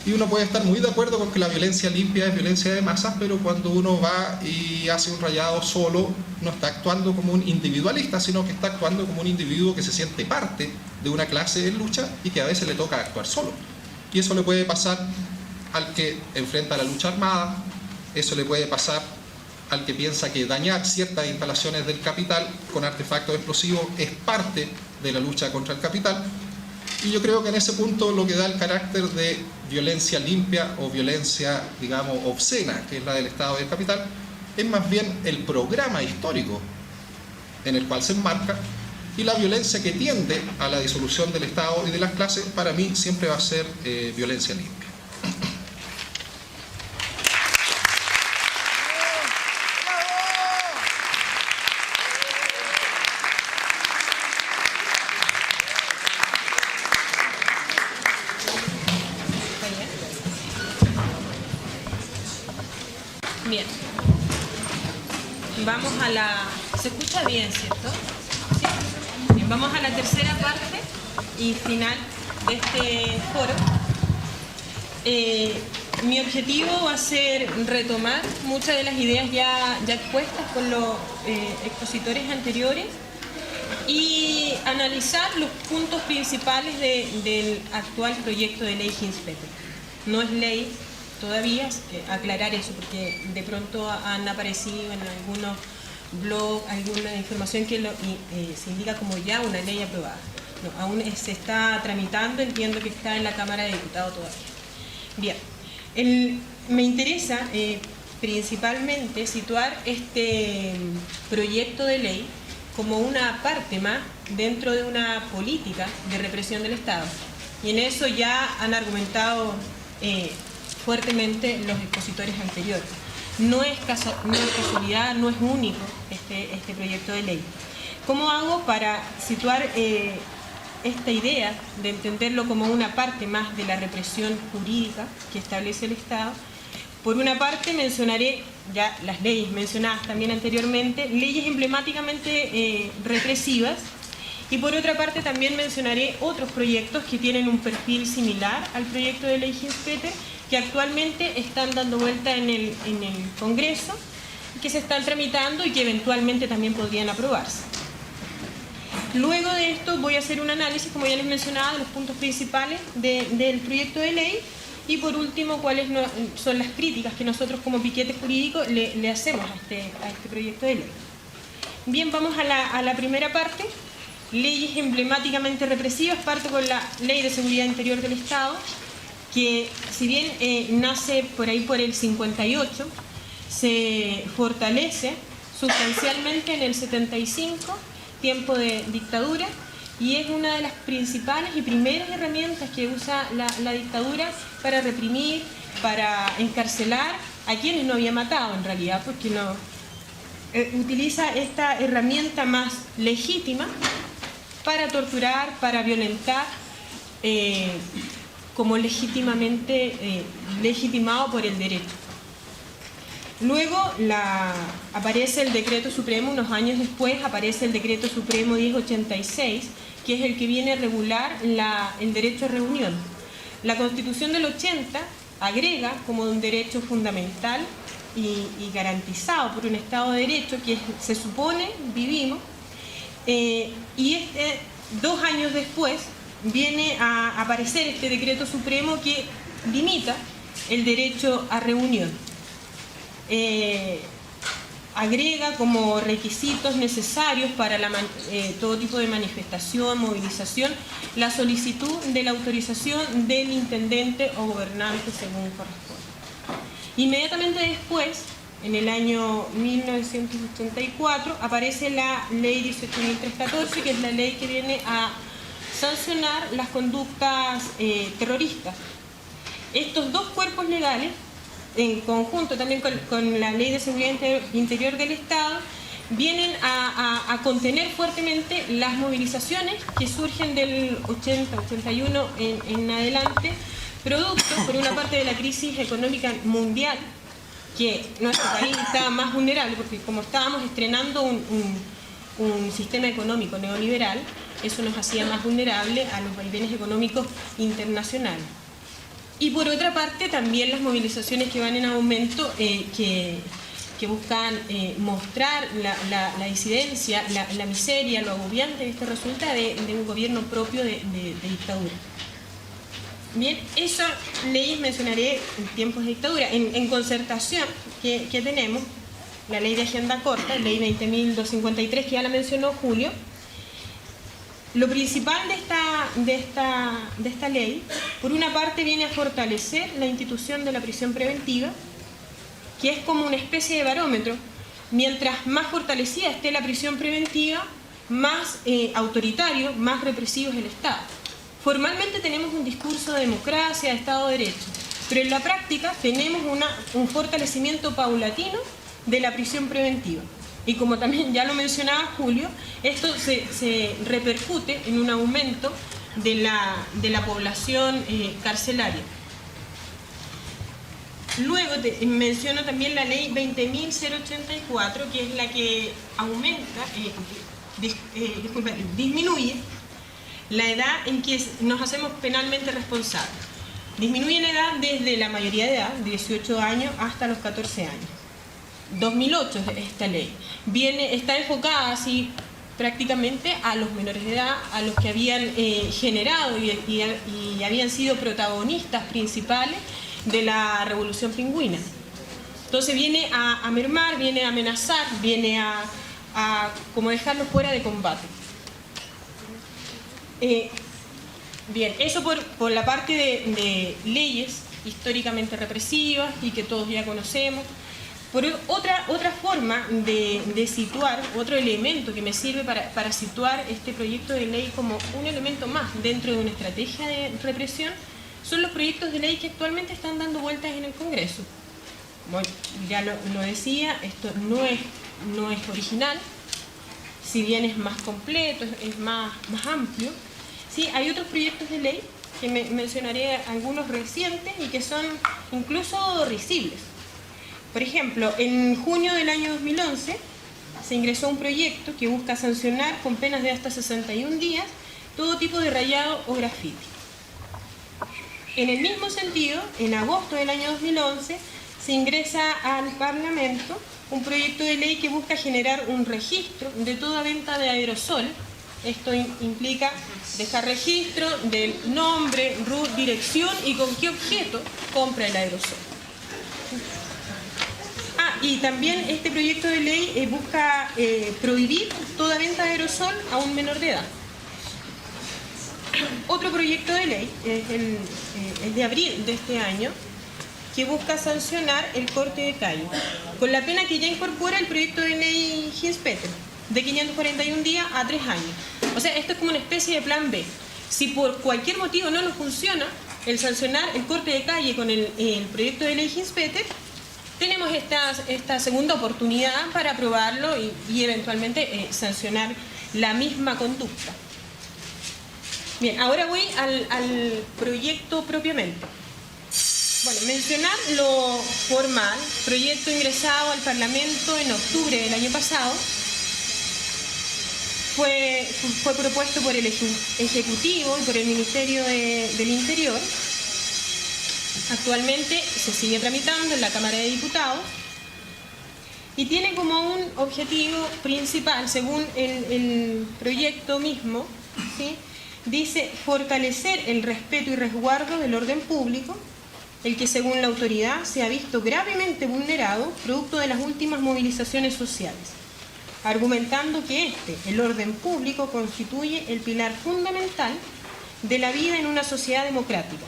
Y uno puede estar muy de acuerdo con que la violencia limpia es violencia de masas, pero cuando uno va y hace un rayado solo, no está actuando como un individualista, sino que está actuando como un individuo que se siente parte de una clase en lucha y que a veces le toca actuar solo. Y eso le puede pasar al que enfrenta la lucha armada, eso le puede pasar al que piensa que dañar ciertas instalaciones del capital con artefactos explosivos es parte de la lucha contra el capital. Y yo creo que en ese punto lo que da el carácter de violencia limpia o violencia, digamos, obscena, que es la del Estado y del capital, es más bien el programa histórico en el cual se enmarca, y la violencia que tiende a la disolución del Estado y de las clases, para mí siempre va a ser violencia limpia. Bien. Vamos a la... ¿Se escucha bien, cierto? ¿Sí? Bien, vamos a la tercera parte y final de este foro. Mi objetivo va a ser retomar muchas de las ideas ya expuestas por los expositores anteriores y analizar los puntos principales del actual proyecto de ley Hinz-Peter. No es ley todavía, aclarar eso, porque de pronto han aparecido en algunos blogs alguna información que se indica como ya una ley aprobada. No, aún se está tramitando, entiendo que está en la Cámara de Diputados todavía. Bien, me interesa principalmente situar este proyecto de ley como una parte más dentro de una política de represión del Estado. Y en eso ya han argumentado fuertemente los expositores anteriores. No es casualidad, no es único este proyecto de ley. ¿Cómo hago para situar esta idea de entenderlo como una parte más de la represión jurídica que establece el Estado? Por una parte mencionaré ya las leyes mencionadas también anteriormente, leyes emblemáticamente represivas, y por otra parte también mencionaré otros proyectos que tienen un perfil similar al proyecto de ley Hinz-Peter, que actualmente están dando vuelta en el Congreso, que se están tramitando y que eventualmente también podrían aprobarse. Luego de esto voy a hacer un análisis, como ya les mencionaba, de los puntos principales del proyecto de ley, y por último, cuáles son las críticas que nosotros como piquete jurídico le hacemos a este proyecto de ley. Bien, vamos a la primera parte. Leyes emblemáticamente represivas. Parto con la Ley de Seguridad Interior del Estado, que si bien nace por ahí por el 58, se fortalece sustancialmente en el 75, tiempo de dictadura, y es una de las principales y primeras herramientas que usa la dictadura para reprimir, para encarcelar a quienes no había matado en realidad, porque no utiliza esta herramienta más legítima para torturar, para violentar, como legítimamente legitimado por el derecho. Luego aparece el decreto supremo, unos años después aparece el decreto supremo 1086, que es el que viene a regular el derecho a reunión. La Constitución del 80 agrega como un derecho fundamental y garantizado por un Estado de Derecho que se supone vivimos, y 2 años después viene a aparecer este decreto supremo que limita el derecho a reunión. Agrega como requisitos necesarios para todo tipo de manifestación, movilización, la solicitud de la autorización del intendente o gobernante según corresponde. Inmediatamente después, en el año 1984, aparece la ley 18.314, que es la ley que viene a sancionar las conductas terroristas. Estos dos cuerpos legales, en conjunto también con la Ley de Seguridad Interior del Estado, vienen a contener fuertemente las movilizaciones que surgen del 80-81 en adelante, producto, por una parte, de la crisis económica mundial, que nuestro país estaba más vulnerable, porque como estábamos estrenando un sistema económico neoliberal, eso nos hacía más vulnerable a los vaivenes económicos internacionales. Y por otra parte también las movilizaciones que van en aumento, que buscan mostrar la disidencia, la miseria, lo agobiante que esto resulta de un gobierno propio de dictadura. Bien, esas leyes mencionaré en tiempos de dictadura. En concertación que tenemos, la ley de agenda corta, ley 20.253, que ya la mencionó Julio. Lo principal de esta ley, por una parte, viene a fortalecer la institución de la prisión preventiva, que es como una especie de barómetro. Mientras más fortalecida esté la prisión preventiva, más autoritario, más represivo es el Estado. Formalmente tenemos un discurso de democracia, de Estado de Derecho, pero en la práctica tenemos un fortalecimiento paulatino de la prisión preventiva. Y como también ya lo mencionaba Julio, esto se repercute en un aumento de la población carcelaria. Luego menciono también la ley 20.084, que es la que aumenta, disminuye la edad en que nos hacemos penalmente responsables. Disminuye la edad desde la mayoría de edad, 18 años, hasta los 14 años. 2008 esta ley. Está enfocada así prácticamente a los menores de edad, a los que habían generado y habían sido protagonistas principales de la Revolución Pingüina. Entonces viene a mermar, viene a amenazar, viene a como dejarlos fuera de combate. Bien, eso por la parte de leyes históricamente represivas y que todos ya conocemos. Por otra forma de situar, otro elemento que me sirve para situar este proyecto de ley como un elemento más dentro de una estrategia de represión, son los proyectos de ley que actualmente están dando vueltas en el Congreso. Como ya lo decía, esto no es original, si bien es más completo, es más amplio. Sí, hay otros proyectos de ley que mencionaré algunos recientes y que son incluso risibles. Por ejemplo, en junio del año 2011 se ingresó un proyecto que busca sancionar con penas de hasta 61 días todo tipo de rayado o grafiti. En el mismo sentido, en agosto del año 2011 se ingresa al Parlamento un proyecto de ley que busca generar un registro de toda venta de aerosol. Esto implica dejar registro del nombre, RUT, dirección y con qué objeto compra el aerosol. Y también este proyecto de ley busca prohibir toda venta de aerosol a un menor de edad. Otro proyecto de ley es de abril de este año, que busca sancionar el corte de calle, con la pena que ya incorpora el proyecto de ley Hinspeter. de 541 días a 3 años. O sea, esto es como una especie de plan B. Si por cualquier motivo no nos funciona el sancionar el corte de calle con el proyecto de ley Hinspeter, tenemos esta segunda oportunidad para aprobarlo y eventualmente sancionar la misma conducta. Bien, ahora voy al proyecto propiamente. Bueno, mencionar lo formal, proyecto ingresado al Parlamento en octubre del año pasado, fue propuesto por el Ejecutivo y por el Ministerio del Interior. Actualmente se sigue tramitando en la Cámara de Diputados y tiene como un objetivo principal, según el proyecto mismo, ¿sí? Dice fortalecer el respeto y resguardo del orden público, el que según la autoridad se ha visto gravemente vulnerado producto de las últimas movilizaciones sociales, argumentando que el orden público, constituye el pilar fundamental de la vida en una sociedad democrática.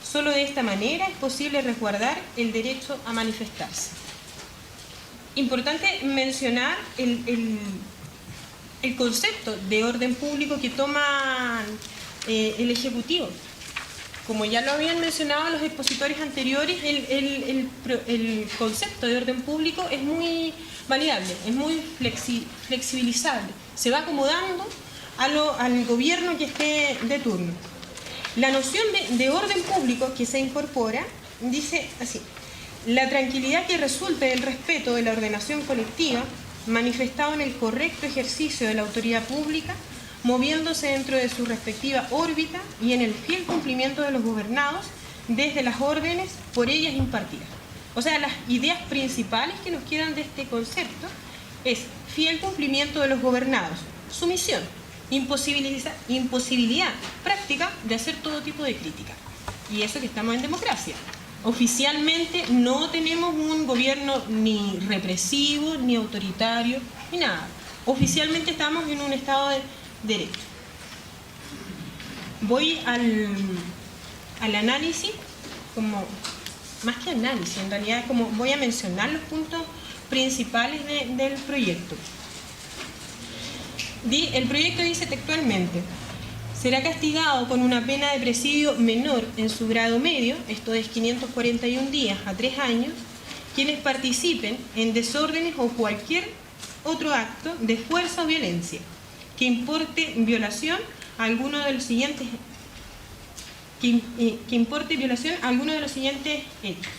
Solo de esta manera es posible resguardar el derecho a manifestarse. Importante mencionar el concepto de orden público que toma el Ejecutivo. Como ya lo habían mencionado los expositores anteriores, el concepto de orden público es muy variable, es muy flexibilizable. Se va acomodando al gobierno que esté de turno. La noción de orden público que se incorpora dice así: la tranquilidad que resulte del respeto de la ordenación colectiva manifestado en el correcto ejercicio de la autoridad pública, moviéndose dentro de su respectiva órbita y en el fiel cumplimiento de los gobernados desde las órdenes por ellas impartidas. O sea, las ideas principales que nos quedan de este concepto es fiel cumplimiento de los gobernados, sumisión, imposibilidad práctica de hacer todo tipo de crítica. Y eso que estamos en democracia. Oficialmente no tenemos un gobierno ni represivo, ni autoritario, ni nada. Oficialmente estamos en un estado de derecho. Voy al análisis, como más que análisis, en realidad como voy a mencionar los puntos principales del proyecto. El proyecto dice textualmente: será castigado con una pena de presidio menor en su grado medio, esto es 541 días a 3 años, quienes participen en desórdenes o cualquier otro acto de fuerza o violencia que importe violación a alguno de los siguientes hechos.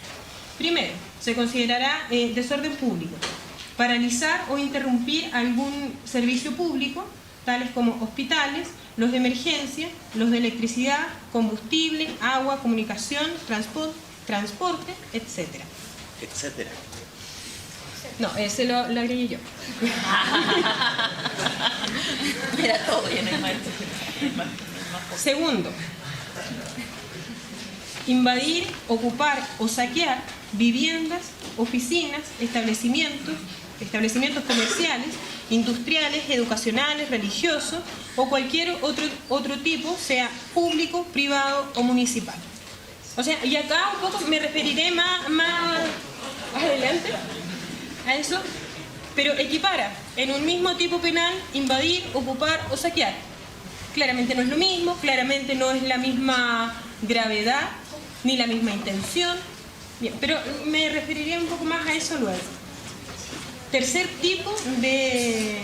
Primero, se considerará desorden público: paralizar o interrumpir algún servicio público, tales como hospitales, los de emergencia, los de electricidad, combustible, agua, comunicación, transporte, etc. Etcétera. No, ese lo agregué yo. Era todo y en el marco. Segundo, invadir, ocupar o saquear viviendas, oficinas, establecimientos comerciales, industriales, educacionales, religiosos o cualquier otro tipo, sea público, privado o municipal. O sea, y acá un poco me referiré más adelante a eso, pero equipara en un mismo tipo penal invadir, ocupar o saquear. Claramente no es lo mismo, claramente no es la misma gravedad ni la misma intención. Bien, pero me referiré un poco más a eso luego. Tercer tipo de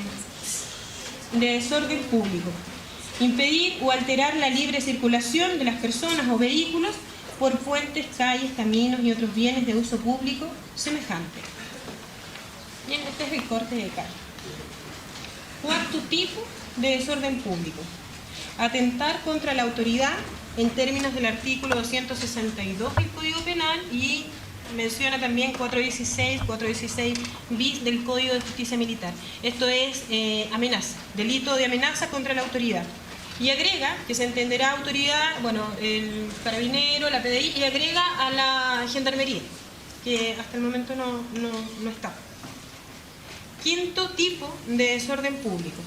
desorden público: impedir o alterar la libre circulación de las personas o vehículos por puentes, calles, caminos y otros bienes de uso público semejante. Bien, este es el corte de calle. Cuarto tipo de desorden público: atentar contra la autoridad en términos del artículo 262 del Código Penal y menciona también 416 bis del Código de Justicia Militar. Esto es amenaza, delito de amenaza contra la autoridad. Y agrega, que se entenderá autoridad, bueno, el carabinero, la PDI, y agrega a la gendarmería, que hasta el momento no está. Quinto tipo de desorden público: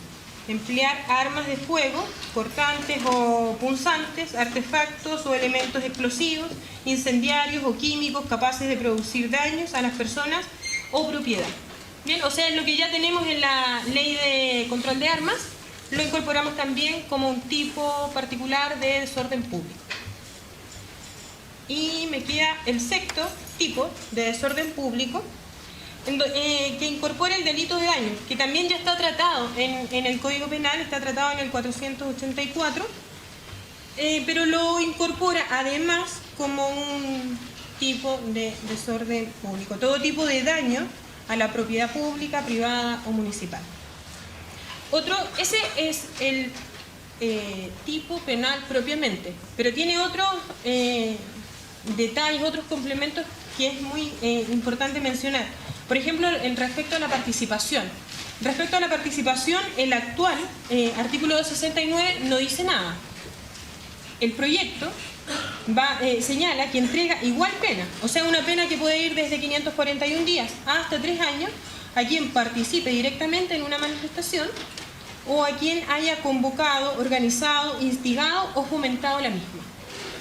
emplear armas de fuego, cortantes o punzantes, artefactos o elementos explosivos, incendiarios o químicos capaces de producir daños a las personas o propiedad. Bien, o sea, es lo que ya tenemos en la ley control de armas, lo incorporamos también como un tipo particular de desorden público. Y me queda el sexto tipo de desorden público, que incorpora el delito de daño, que también ya está tratado en el Código Penal, está tratado en el 484, pero lo incorpora además como un tipo de desorden público, todo tipo de daño a la propiedad pública, privada o municipal. Ese es el tipo penal propiamente, pero tiene otros detalles, otros complementos que es muy importante mencionar. Por ejemplo, respecto a la participación. Respecto a la participación, el actual artículo 269 no dice nada. El proyecto señala que entrega igual pena, o sea, una pena que puede ir desde 541 días hasta 3 años a quien participe directamente en una manifestación o a quien haya convocado, organizado, instigado o fomentado la misma.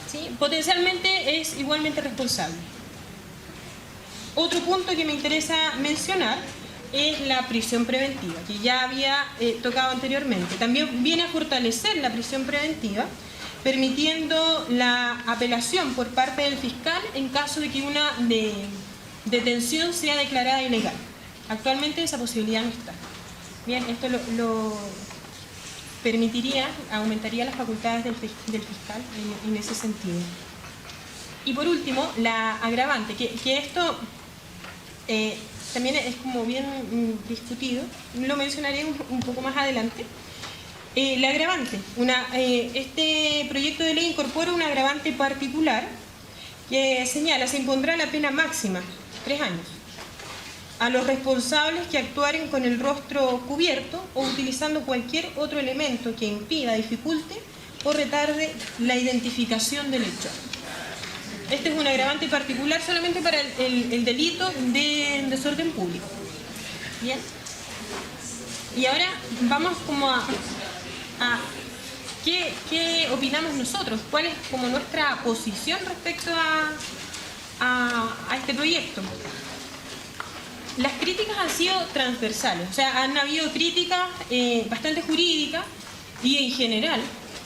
¿Sí? Potencialmente es igualmente responsable. Otro punto que me interesa mencionar es la prisión preventiva, que ya había tocado anteriormente. También viene a fortalecer la prisión preventiva, permitiendo la apelación por parte del fiscal en caso de que una detención sea declarada ilegal. Actualmente esa posibilidad no está. Bien, esto lo permitiría, aumentaría las facultades del fiscal en ese sentido. Y por último, la agravante, que esto también es como bien discutido, lo mencionaré un poco más adelante. La agravante, este proyecto de ley incorpora una agravante particular que señala, se impondrá la pena máxima, 3 años, a los responsables que actuaren con el rostro cubierto o utilizando cualquier otro elemento que impida, dificulte o retarde la identificación del hecho. Este es un agravante particular solamente para el delito de desorden público. Bien. Y ahora vamos como a ¿qué opinamos nosotros? ¿Cuál es como nuestra posición respecto a este proyecto? Las críticas han sido transversales, o sea, han habido críticas bastante jurídicas y en general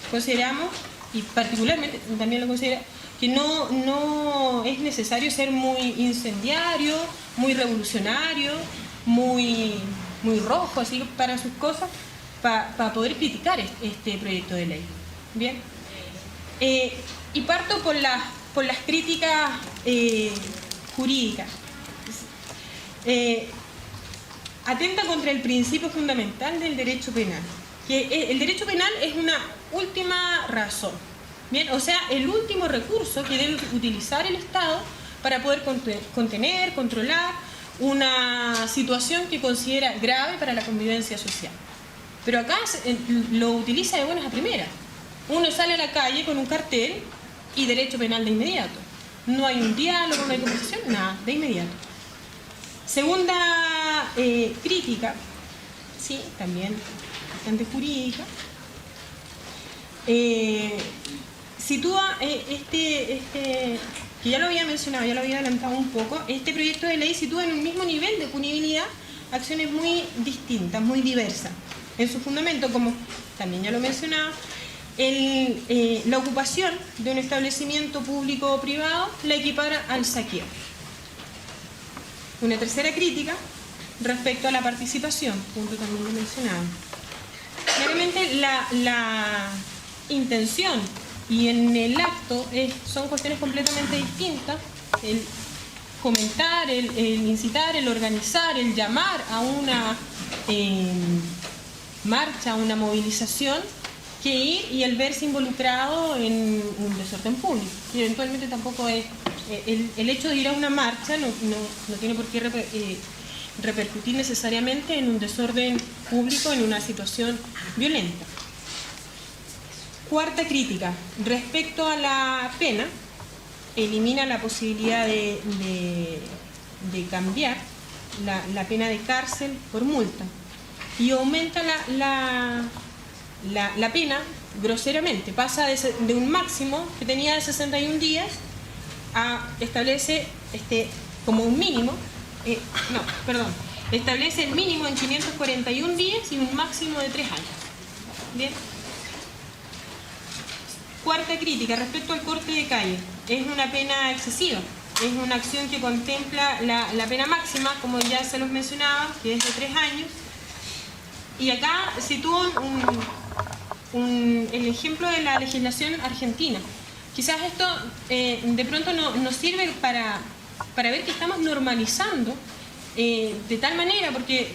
consideramos, y particularmente también lo considero, que no es necesario ser muy incendiario, muy revolucionario, muy rojo así para sus cosas, para poder criticar este proyecto de ley. Bien. Y parto por las críticas jurídicas. Atenta contra el principio fundamental del derecho penal, que el derecho penal es una última razón. Bien, o sea, el último recurso que debe utilizar el Estado para poder contener, controlar una situación que considera grave para la convivencia social. Pero acá lo utiliza de buenas a primeras. Uno sale a la calle con un cartel y derecho penal de inmediato. No hay un diálogo, no hay conversación, nada, de inmediato. Segunda crítica, sí, también bastante jurídica, sitúa que ya lo había mencionado, ya lo había adelantado un poco, este proyecto de ley sitúa en un mismo nivel de punibilidad acciones muy distintas, muy diversas. En su fundamento, como también ya lo mencionaba, la ocupación de un establecimiento público o privado la equipara al saqueo. Una tercera crítica respecto a la participación, punto también lo mencionaba. Claramente la intención y en el acto son cuestiones completamente distintas. El comentar, el incitar, el organizar, el llamar a una marcha, a una movilización, que ir y el verse involucrado en un desorden público. Y eventualmente tampoco es... El hecho de ir a una marcha no tiene por qué repercutir necesariamente en un desorden público, en una situación violenta. Cuarta crítica, respecto a la pena, elimina la posibilidad de cambiar la pena de cárcel por multa y aumenta la pena groseramente, pasa de un máximo que tenía de 61 días establece como un mínimo, Establece el mínimo en 541 días y un máximo de 3 años. Bien. Cuarta crítica, respecto al corte de calle. Es una pena excesiva. Es una acción que contempla la pena máxima, como ya se los mencionaba, que es de 3 años. Y acá sitúo el ejemplo de la legislación argentina. Quizás esto de pronto nos sirve para ver que estamos normalizando de tal manera, porque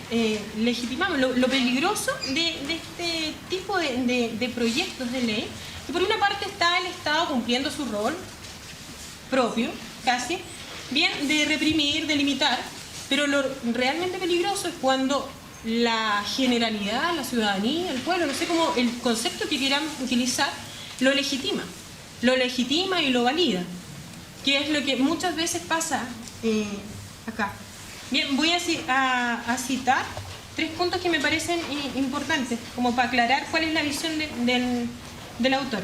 legitimamos lo peligroso de este tipo de proyectos de ley, que por una parte está el Estado cumpliendo su rol propio, casi, bien, de reprimir, de limitar, pero lo realmente peligroso es cuando la generalidad, la ciudadanía, el pueblo, no sé cómo, el concepto que queramos utilizar, lo legitima y lo valida, que es lo que muchas veces pasa acá. Bien, voy a citar 3 puntos que me parecen importantes, como para aclarar cuál es la visión del autor.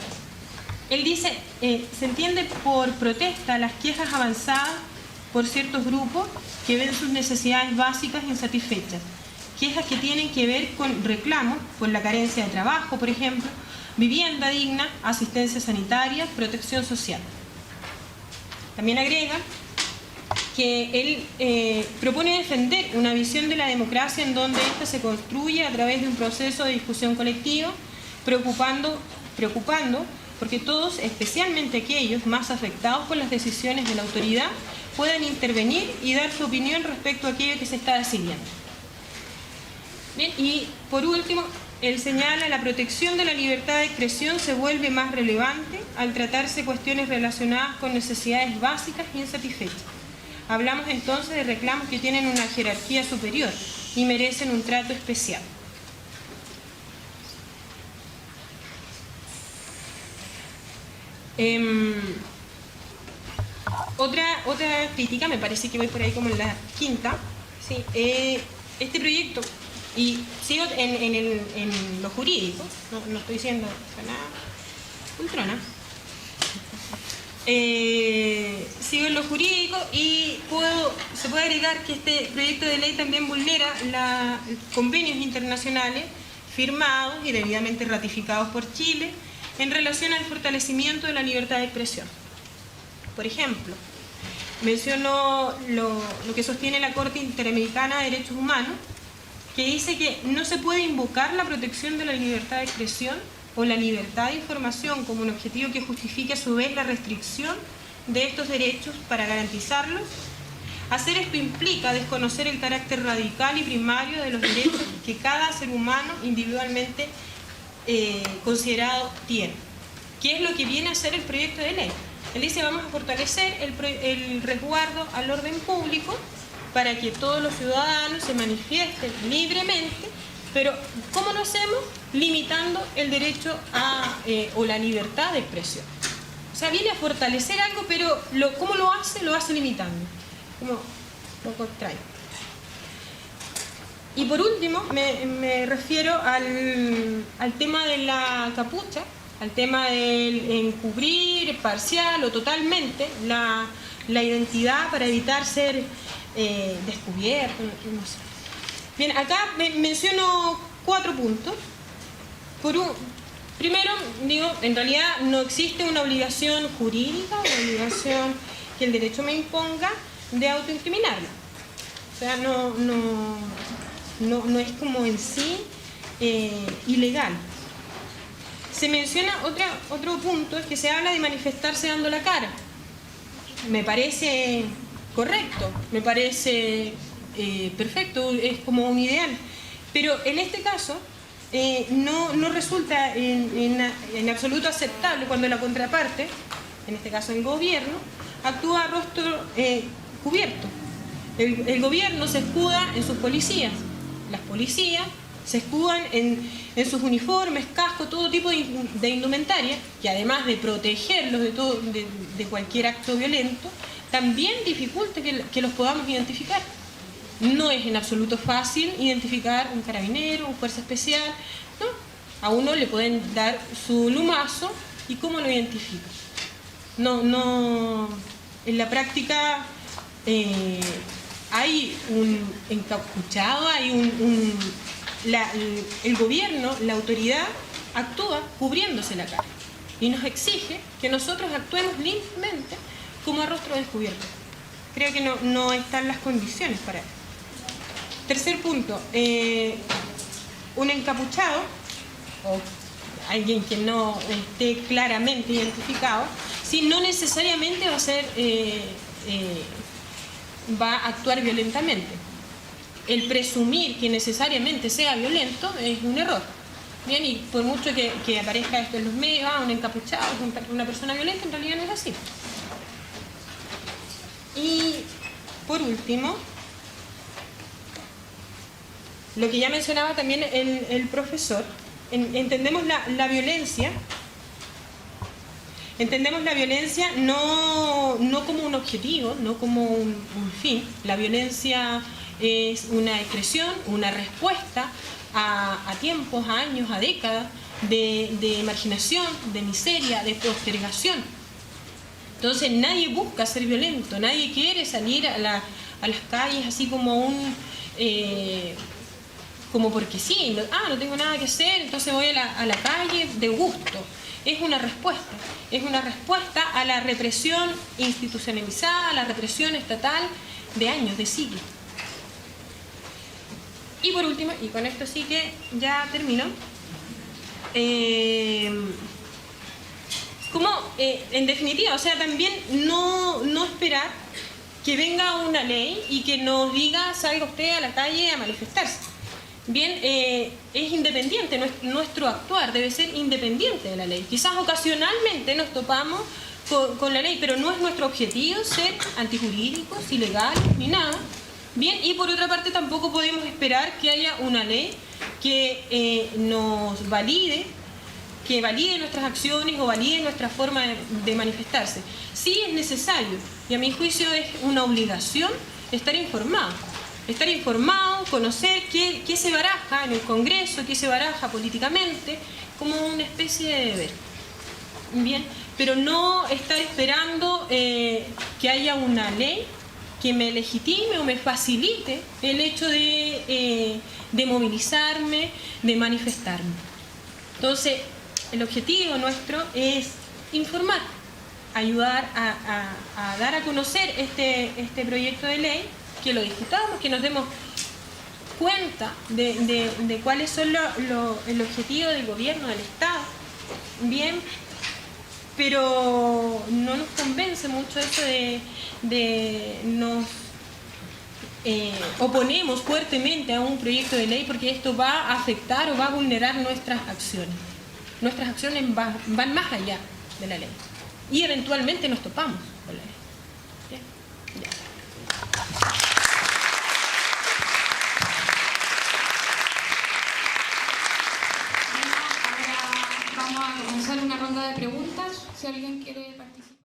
Él dice, se entiende por protesta las quejas avanzadas por ciertos grupos que ven sus necesidades básicas insatisfechas. Quejas que tienen que ver con reclamos por la carencia de trabajo, por ejemplo, vivienda digna, asistencia sanitaria, protección social. También agrega que él propone defender una visión de la democracia en donde ésta se construye a través de un proceso de discusión colectiva, preocupando porque todos, especialmente aquellos más afectados por las decisiones de la autoridad, puedan intervenir y dar su opinión respecto a aquello que se está decidiendo. Bien, y por último, él señala la protección de la libertad de expresión se vuelve más relevante al tratarse cuestiones relacionadas con necesidades básicas e insatisfechas. Hablamos entonces de reclamos que tienen una jerarquía superior y merecen un trato especial. Otra crítica, me parece que voy por ahí como en la quinta, ¿sí? Este proyecto, y sigo en lo jurídico, no estoy diciendo nada ultrona, sigo en lo jurídico y se puede agregar que este proyecto de ley también vulnera convenios internacionales firmados y debidamente ratificados por Chile en relación al fortalecimiento de la libertad de expresión. Por ejemplo, menciono lo que sostiene la Corte Interamericana de Derechos Humanos, que dice que no se puede invocar la protección de la libertad de expresión o la libertad de información como un objetivo que justifique a su vez la restricción de estos derechos para garantizarlos. Hacer esto implica desconocer el carácter radical y primario de los derechos que cada ser humano individualmente considerado tiene. ¿Qué es lo que viene a hacer el proyecto de ley? Él dice, vamos a fortalecer el resguardo al orden público para que todos los ciudadanos se manifiesten libremente, pero ¿cómo lo hacemos? Limitando el derecho o la libertad de expresión. O sea, viene a fortalecer algo, pero ¿cómo lo hace? Lo hace limitando. Como lo contrario. Y por último, me refiero al tema de la capucha, al tema del encubrir parcial o totalmente la identidad para evitar ser descubierto, no sé. Bien, acá menciono 4 puntos. Primero, digo, en realidad no existe una obligación jurídica, una obligación que el derecho me imponga de autoincriminarla. O sea, no es como en sí ilegal. Se menciona otro punto, es que se habla de manifestarse dando la cara. Me parece correcto, me parece perfecto, es como un ideal. Pero en este caso no resulta en absoluto aceptable cuando la contraparte, en este caso el gobierno, actúa a rostro cubierto. El gobierno se escuda en sus policías, las policías se escudan en sus uniformes, cascos, todo tipo de indumentaria, que además de protegerlos de cualquier acto violento, también dificulta que los podamos identificar. No es en absoluto fácil identificar un carabinero, un fuerza especial, ¿no? A uno le pueden dar su lumazo y ¿cómo lo identifica? No, en la práctica hay un encapuchado, hay el gobierno, la autoridad, actúa cubriéndose la cara y nos exige que nosotros actuemos limpiamente como a rostro descubierto. Creo que no están las condiciones para eso. Tercer punto, un encapuchado o alguien que no esté claramente identificado, sí, no necesariamente va a actuar violentamente. El presumir que necesariamente sea violento es un error. Bien, y por mucho que aparezca esto en los medios, un encapuchado es una persona violenta, en realidad no es así. Y por último, lo que ya mencionaba también el profesor, entendemos la violencia no como un objetivo, no como un fin. La violencia es una expresión, una respuesta a tiempos, a años, a décadas de marginación, de miseria, de postergación. Entonces nadie busca ser violento, nadie quiere salir a las calles así como como porque sí, no tengo nada que hacer, entonces voy a la calle de gusto. Es una respuesta a la represión institucionalizada, a la represión estatal de años, de siglos. Y por último, y con esto sí que ya termino, en definitiva, o sea, también no esperar que venga una ley y que nos diga salga usted a la calle a manifestarse. Bien, es independiente, nuestro actuar debe ser independiente de la ley. Quizás ocasionalmente nos topamos con la ley, pero no es nuestro objetivo ser antijurídicos, ilegales, ni nada. Bien, y por otra parte tampoco podemos esperar que haya una ley que nos valide, que valide nuestras acciones o valide nuestra forma de manifestarse. Sí es necesario, y a mi juicio es una obligación, estar informado, conocer qué se baraja en el Congreso, qué se baraja políticamente, como una especie de deber. Bien, pero no estar esperando que haya una ley que me legitime o me facilite el hecho de movilizarme, de manifestarme. Entonces, el objetivo nuestro es informar, ayudar a dar a conocer este proyecto de ley, que lo discutamos, que nos demos cuenta de cuáles son el objetivo del gobierno, del Estado. Bien, pero no nos convence mucho eso nos oponemos fuertemente a un proyecto de ley porque esto va a afectar o va a vulnerar nuestras acciones. Nuestras acciones van más allá de la ley y eventualmente nos topamos con la ley. Bien. Ya. Ahora vamos a comenzar una ronda de preguntas, si alguien quiere participar.